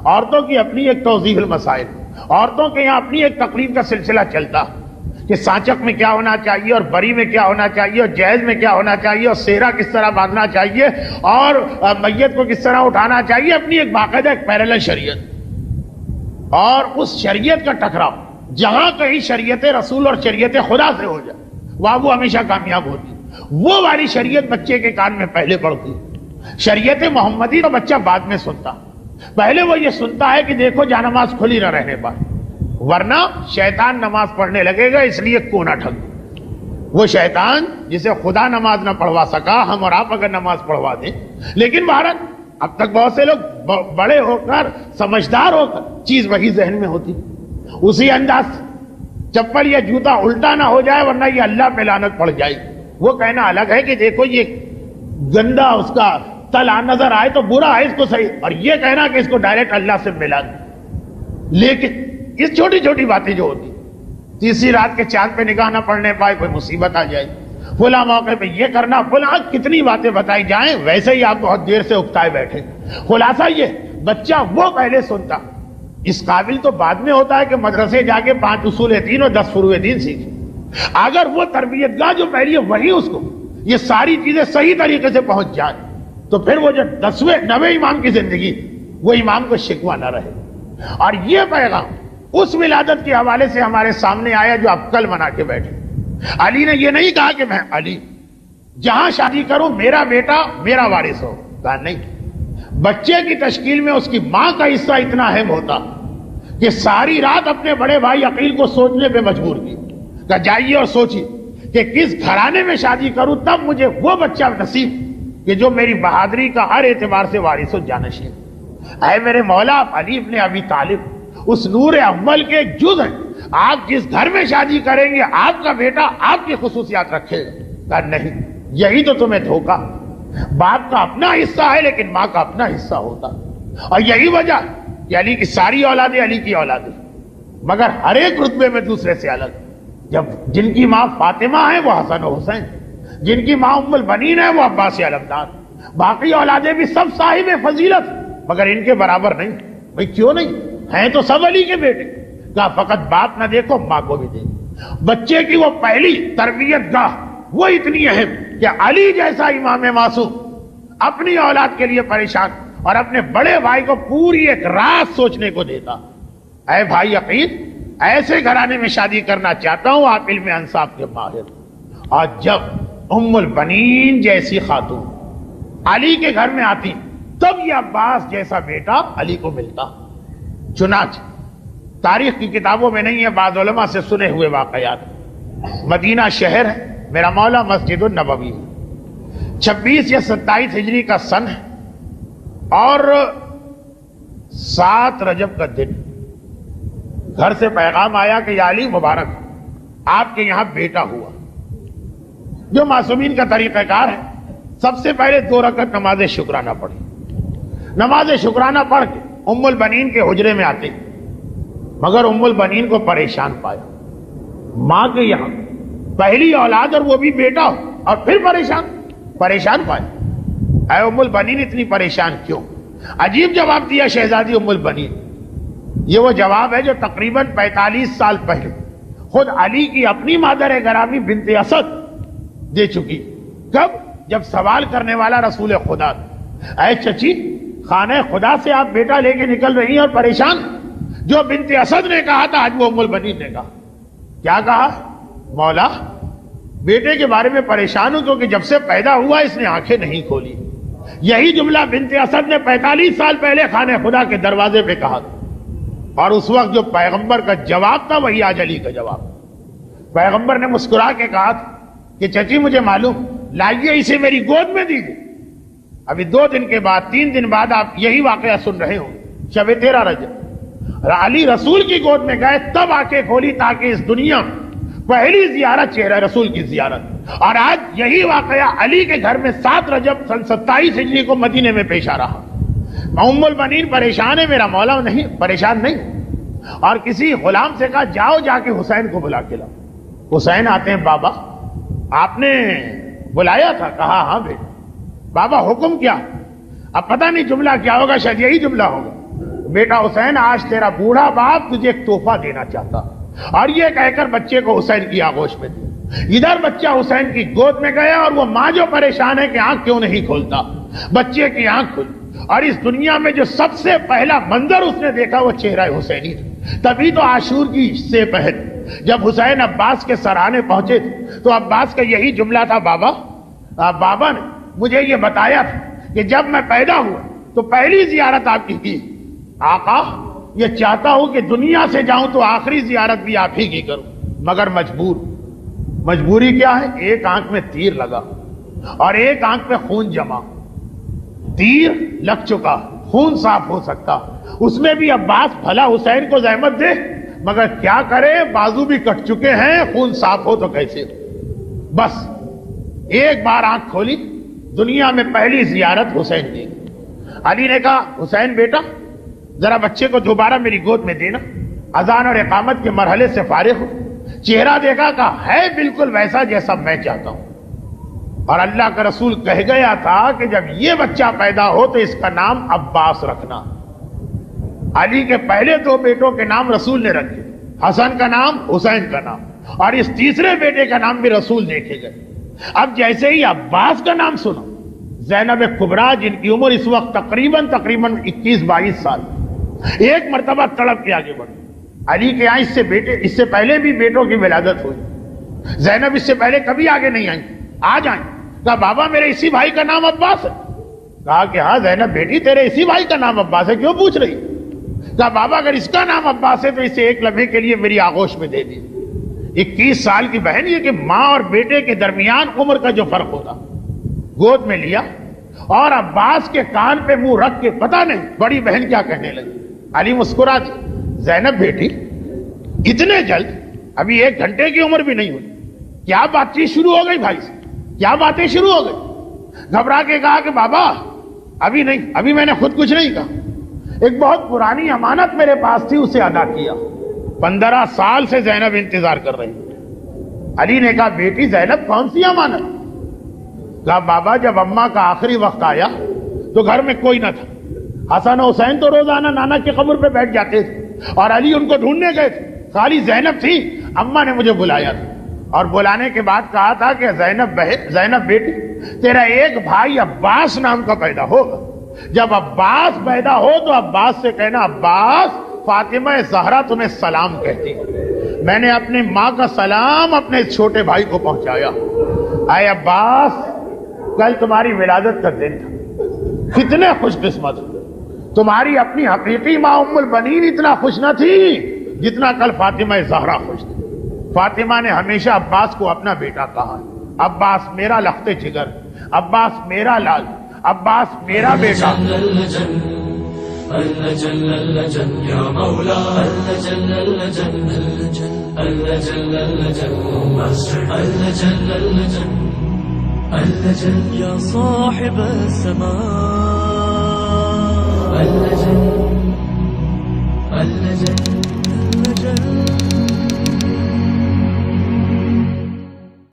عورتوں کی اپنی ایک توضیح المسائل، عورتوں کے یہاں اپنی ایک تقریب کا سلسلہ چلتا کہ سانچک میں کیا ہونا چاہیے اور بری میں کیا ہونا چاہیے اور جہیز میں کیا ہونا چاہیے اور سہرا کس طرح باندھنا چاہیے اور میت کو کس طرح اٹھانا چاہیے، اپنی ایک باقاعدہ ایک پیرالل شریعت. اور اس شریعت کا ٹکراؤ جہاں کہیں شریعت رسول اور شریعت خدا سے ہو جائے وہاں وہ ہمیشہ کامیاب ہوتی. وہ والی شریعت بچے کے کان میں پہلے پڑتی، شریعت محمدی تو بچہ بعد میں سنتا. پہلے وہ یہ سنتا ہے کہ دیکھو جانماز کھلی نہ رہنے پائے، ورنہ شیطان نماز پڑھنے لگے گا، اس لیے کونا ٹھگ. وہ شیطان جسے خدا نماز نہ پڑھوا سکا، ہم اور آپ اگر نماز پڑھوا دیں. لیکن بھارت اب تک بہت سے لوگ بڑے ہو کر سمجھدار ہو کر چیز وہی ذہن میں ہوتی، اسی انداز سے چپل یا جوتا الٹا نہ ہو جائے ورنہ یہ اللہ پہ لعنت پڑ جائے. وہ کہنا الگ ہے کہ دیکھو یہ گندا اس کا تلا نظر آئے تو برا ہے، اس کو صحیح، اور یہ کہنا کہ اس کو ڈائریکٹ اللہ سے ملا دیں. لیکن یہ چھوٹی چھوٹی باتیں جو ہوتی، تیسری رات کے چاند پہ نگاہ نہ پڑنے پائے کوئی مصیبت آ جائے، فلاں موقع پہ یہ کرنا، فلاں کتنی باتیں بتائی جائیں ویسے ہی آپ بہت دیر سے اکتائے بیٹھے. خلاصہ یہ بچہ وہ پہلے سنتا، اس قابل تو بعد میں ہوتا ہے کہ مدرسے جا کے 5 اصول دین اور 10 فروع دین سیکھے. اگر وہ تربیت گاہ جو پہلی ہے وہی اس کو یہ ساری چیزیں صحیح طریقے سے پہنچ جائیں تو پھر وہ جو 10ویں 9ویں امام کی زندگی وہ امام کو شکوہ نہ رہے. اور یہ پیغام اس ولادت کے حوالے سے ہمارے سامنے آیا جو آپ کل منا کے بیٹھے. علی نے یہ نہیں کہا کہ میں علی جہاں شادی کروں میرا بیٹا میرا وارث ہو، کہا نہیں. بچے کی تشکیل میں اس کی ماں کا حصہ اتنا اہم ہوتا کہ ساری رات اپنے بڑے بھائی عقیل کو سوچنے پہ مجبور کی کہ جائیے اور سوچیے کہ کس گھرانے میں شادی کروں تب مجھے وہ بچہ نصیب کہ جو میری بہادری کا ہر اعتبار سے وارث و جانشین. اے میرے مولا علی ابن ابی طالب اس نور اول کے ایک جز ہیں، آپ جس گھر میں شادی کریں گے آپ کا بیٹا آپ کی خصوصیات رکھے گا. کہا نہیں، یہی تو تمہیں دھوکا. باپ کا اپنا حصہ ہے لیکن ماں کا اپنا حصہ ہوتا، اور یہی وجہ کہ علی کی ساری اولادیں علی کی اولادیں مگر ہر ایک رتبے میں دوسرے سے الگ. جب جن کی ماں فاطمہ ہے وہ حسن و حسین، جن کی ماں ام البنین ہے وہ عباس علمدار، باقی اولادیں بھی سب صاحب فضیلت مگر ان کے برابر نہیں. بھئی کیوں نہیں؟ ہیں تو سب علی کے بیٹے. کہا فقط باپ نہ دیکھو ماں کو بھی دیکھو. بچے کی وہ پہلی تربیت گاہ وہ اتنی اہم کہ علی جیسا امام معصوم اپنی اولاد کے لیے پریشان اور اپنے بڑے بھائی کو پوری ایک رات سوچنے کو دیتا. اے بھائی عقیل ایسے گھرانے میں شادی کرنا چاہتا ہوں آپ علم انصاف کے ماہر. اور جب ام البنین جیسی خاتون علی کے گھر میں آتی تب یہ عباس جیسا بیٹا علی کو ملتا. چنانچہ تاریخ کی کتابوں میں نہیں ہے، بعض علماء سے سنے ہوئے واقعات. مدینہ شہر ہے، میرا مولا مسجد النبوی 26 یا 27 ہجری کا سن ہے اور 7 رجب کا دن. گھر سے پیغام آیا کہ یا علی مبارک آپ کے یہاں بیٹا ہوا. جو معصومین کا طریقہ کار ہے سب سے پہلے 2 رکعت نماز شکرانہ پڑھی. نماز شکرانہ پڑھ کے ام البنین کے حجرے میں آتے مگر ام البنین کو پریشان پایا. ماں کے یہاں پہلی اولاد اور وہ بھی بیٹا ہو اور پھر پریشان پایا. اے ام البنین اتنی پریشان کیوں؟ عجیب جواب دیا شہزادی ام البنین. یہ وہ جواب ہے جو تقریباً 45 سال پہلے خود علی کی اپنی مادر گرامی بنت اسد دے چکی. کب؟ جب سوال کرنے والا رسول خدا. اے چچی خانہ خدا سے آپ بیٹا لے کے نکل رہی ہیں اور پریشان. جو بنت اسد نے کہا تھا آج وہ ام البنین نے کہا. کیا کہا؟ مولا بیٹے کے بارے میں پریشان ہوں کیونکہ جب سے پیدا ہوا اس نے آنکھیں نہیں کھولی. یہی جملہ بنت اسد نے 45 سال پہلے خانہ خدا کے دروازے پہ کہا تھا اور اس وقت جو پیغمبر کا جواب تھا وہی آج علی کا جواب. پیغمبر نے مسکرا کے کہا تھا کہ چچی مجھے معلوم، لائیے اسے میری گود میں دیجیے. ابھی 2 دن کے بعد 3 دن بعد آپ یہی واقعہ سن رہے ہوں. شب 13 رجب علی رسول کی گود میں گئے تب آنکھیں کھولی تاکہ اس دنیا پہلی زیارت چہرہ رسول کی زیارت. اور آج یہی واقعہ علی کے گھر میں 7 رجب سن 27 ہجری کو مدینے میں پیش آ رہا. ام البنین پریشان ہے، میرا مولا نہیں پریشان نہیں. اور کسی غلام سے کہا جاؤ جا کے حسین کو بلا کے لاؤ. حسین آتے ہیں، بابا آپ نے بلایا تھا؟ کہا ہاں بیٹا۔ بابا حکم کیا؟ اب پتہ نہیں جملہ کیا ہوگا، شاید یہی جملہ ہوگا، بیٹا حسین آج تیرا بوڑھا باپ تجھے ایک تحفہ دینا چاہتا، اور یہ کہہ کر بچے کو حسین کی آغوش میں دی۔ ادھر بچہ حسین کی گود میں گیا اور وہ ماں جو پریشان ہے کہ آنکھ کیوں نہیں کھولتا، بچے کی آنکھ کھلی، اور اس دنیا میں جو سب سے پہلا منظر اس نے دیکھا وہ چہرہ حسینی تھا۔ تبھی تو عاشور کی سے پہل جب حسین عباس کے سرانے پہنچے تھے تو عباس کا یہی جملہ تھا، بابا نے مجھے یہ بتایا تھا کہ جب میں پیدا ہوا تو پہلی زیارت آپ کی کی، آقا یہ چاہتا ہوں کہ دنیا سے جاؤں تو آخری زیارت بھی آپ ہی کی کروں، مگر مجبوری کیا ہے؟ ایک آنکھ میں تیر لگا اور ایک آنکھ میں خون جمع، تیر لگ چکا، خون صاف ہو سکتا، اس میں بھی عباس بھلا حسین کو زحمت دے، مگر کیا کرے، بازو بھی کٹ چکے ہیں، خون صاف ہو تو کیسے؟ بس ایک بار آنکھ کھولی، دنیا میں پہلی زیارت حسین کی۔ علی نے کہا حسین بیٹا ذرا بچے کو دوبارہ میری گود میں دینا، اذان اور اقامت کے مرحلے سے فارغ ہو۔ چہرہ دیکھا، کہا ہے بالکل ویسا جیسا میں چاہتا ہوں، اور اللہ کا رسول کہہ گیا تھا کہ جب یہ بچہ پیدا ہو تو اس کا نام عباس رکھنا۔ علی کے پہلے دو بیٹوں کے نام رسول نے رکھے، حسن کا نام، حسین کا نام، اور اس تیسرے بیٹے کا نام بھی رسول دیکھے گئے۔ اب جیسے ہی عباس کا نام سنا، زینب کبریٰ جن کی عمر اس وقت تقریباً 21-22 سال، ایک مرتبہ تڑپ کے آگے بڑھی۔ علی کے یہاں اس سے پہلے بھی بیٹوں کی ولادت ہوئی، زینب اس سے پہلے کبھی آگے نہیں آئی، آج آئیں۔ کہا بابا میرے اسی بھائی کا نام عباس ہے؟ کہا کہ ہاں زینب بیٹی تیرے اسی بھائی کا نام عباس ہے، کیوں پوچھ رہی؟ کہا بابا اگر اس کا نام عباس ہے تو اسے ایک لمحے کے لیے میری آغوش میں دے دی۔ 21 سال کی بہن، یہ کہ ماں اور بیٹے کے درمیان عمر کا جو فرق ہوتا، گود میں لیا اور عباس کے کان پہ منہ رکھ کے پتہ نہیں بڑی بہن کیا کہنے لگی۔ علی مسکرا دی، زینب بیٹی اتنے جلد؟ ابھی 1 گھنٹے کی عمر بھی نہیں ہوئی، کیا بات چیت شروع ہو گئی بھائی سے؟ کیا باتیں شروع ہو گئی؟ گھبرا کے کہا کہ بابا ابھی نہیں، ابھی میں نے خود کچھ نہیں کہا، ایک بہت پرانی امانت میرے پاس تھی اسے ادا کیا۔ 15 سال سے زینب انتظار کر رہی۔ علی نے کہا بیٹی زینب کون سی امانت؟ کہا بابا جب اماں کا آخری وقت آیا تو گھر میں کوئی نہ تھا، حسن و حسین تو روزانہ نانا کی قبر پہ بیٹھ جاتے تھے اور علی ان کو ڈھونڈنے گئے تھے، خالی زینب تھی۔ اماں نے مجھے بلایا تھا اور بلانے کے بعد کہا تھا کہ زینب بیٹی تیرا ایک بھائی عباس نام کا پیدا ہوگا، جب عباس پیدا ہو تو عباس سے کہنا عباس فاطمہ زہرا تمہیں سلام کہتی ہے، میں نے اپنی ماں کا سلام اپنے چھوٹے بھائی کو پہنچایا۔ اے عباس کل تمہاری ولادت کا دن تھا، کتنے خوش قسمت ہو، تمہاری اپنی حقیقی ماں ام البنین اتنا خوش نہ تھی جتنا کل فاطمہ زہرا خوش تھی۔ فاطمہ نے ہمیشہ عباس کو اپنا بیٹا کہا، عباس میرا لخت جگر، عباس میرا لال، عباس میرا بیٹا۔ يا صاحب السماء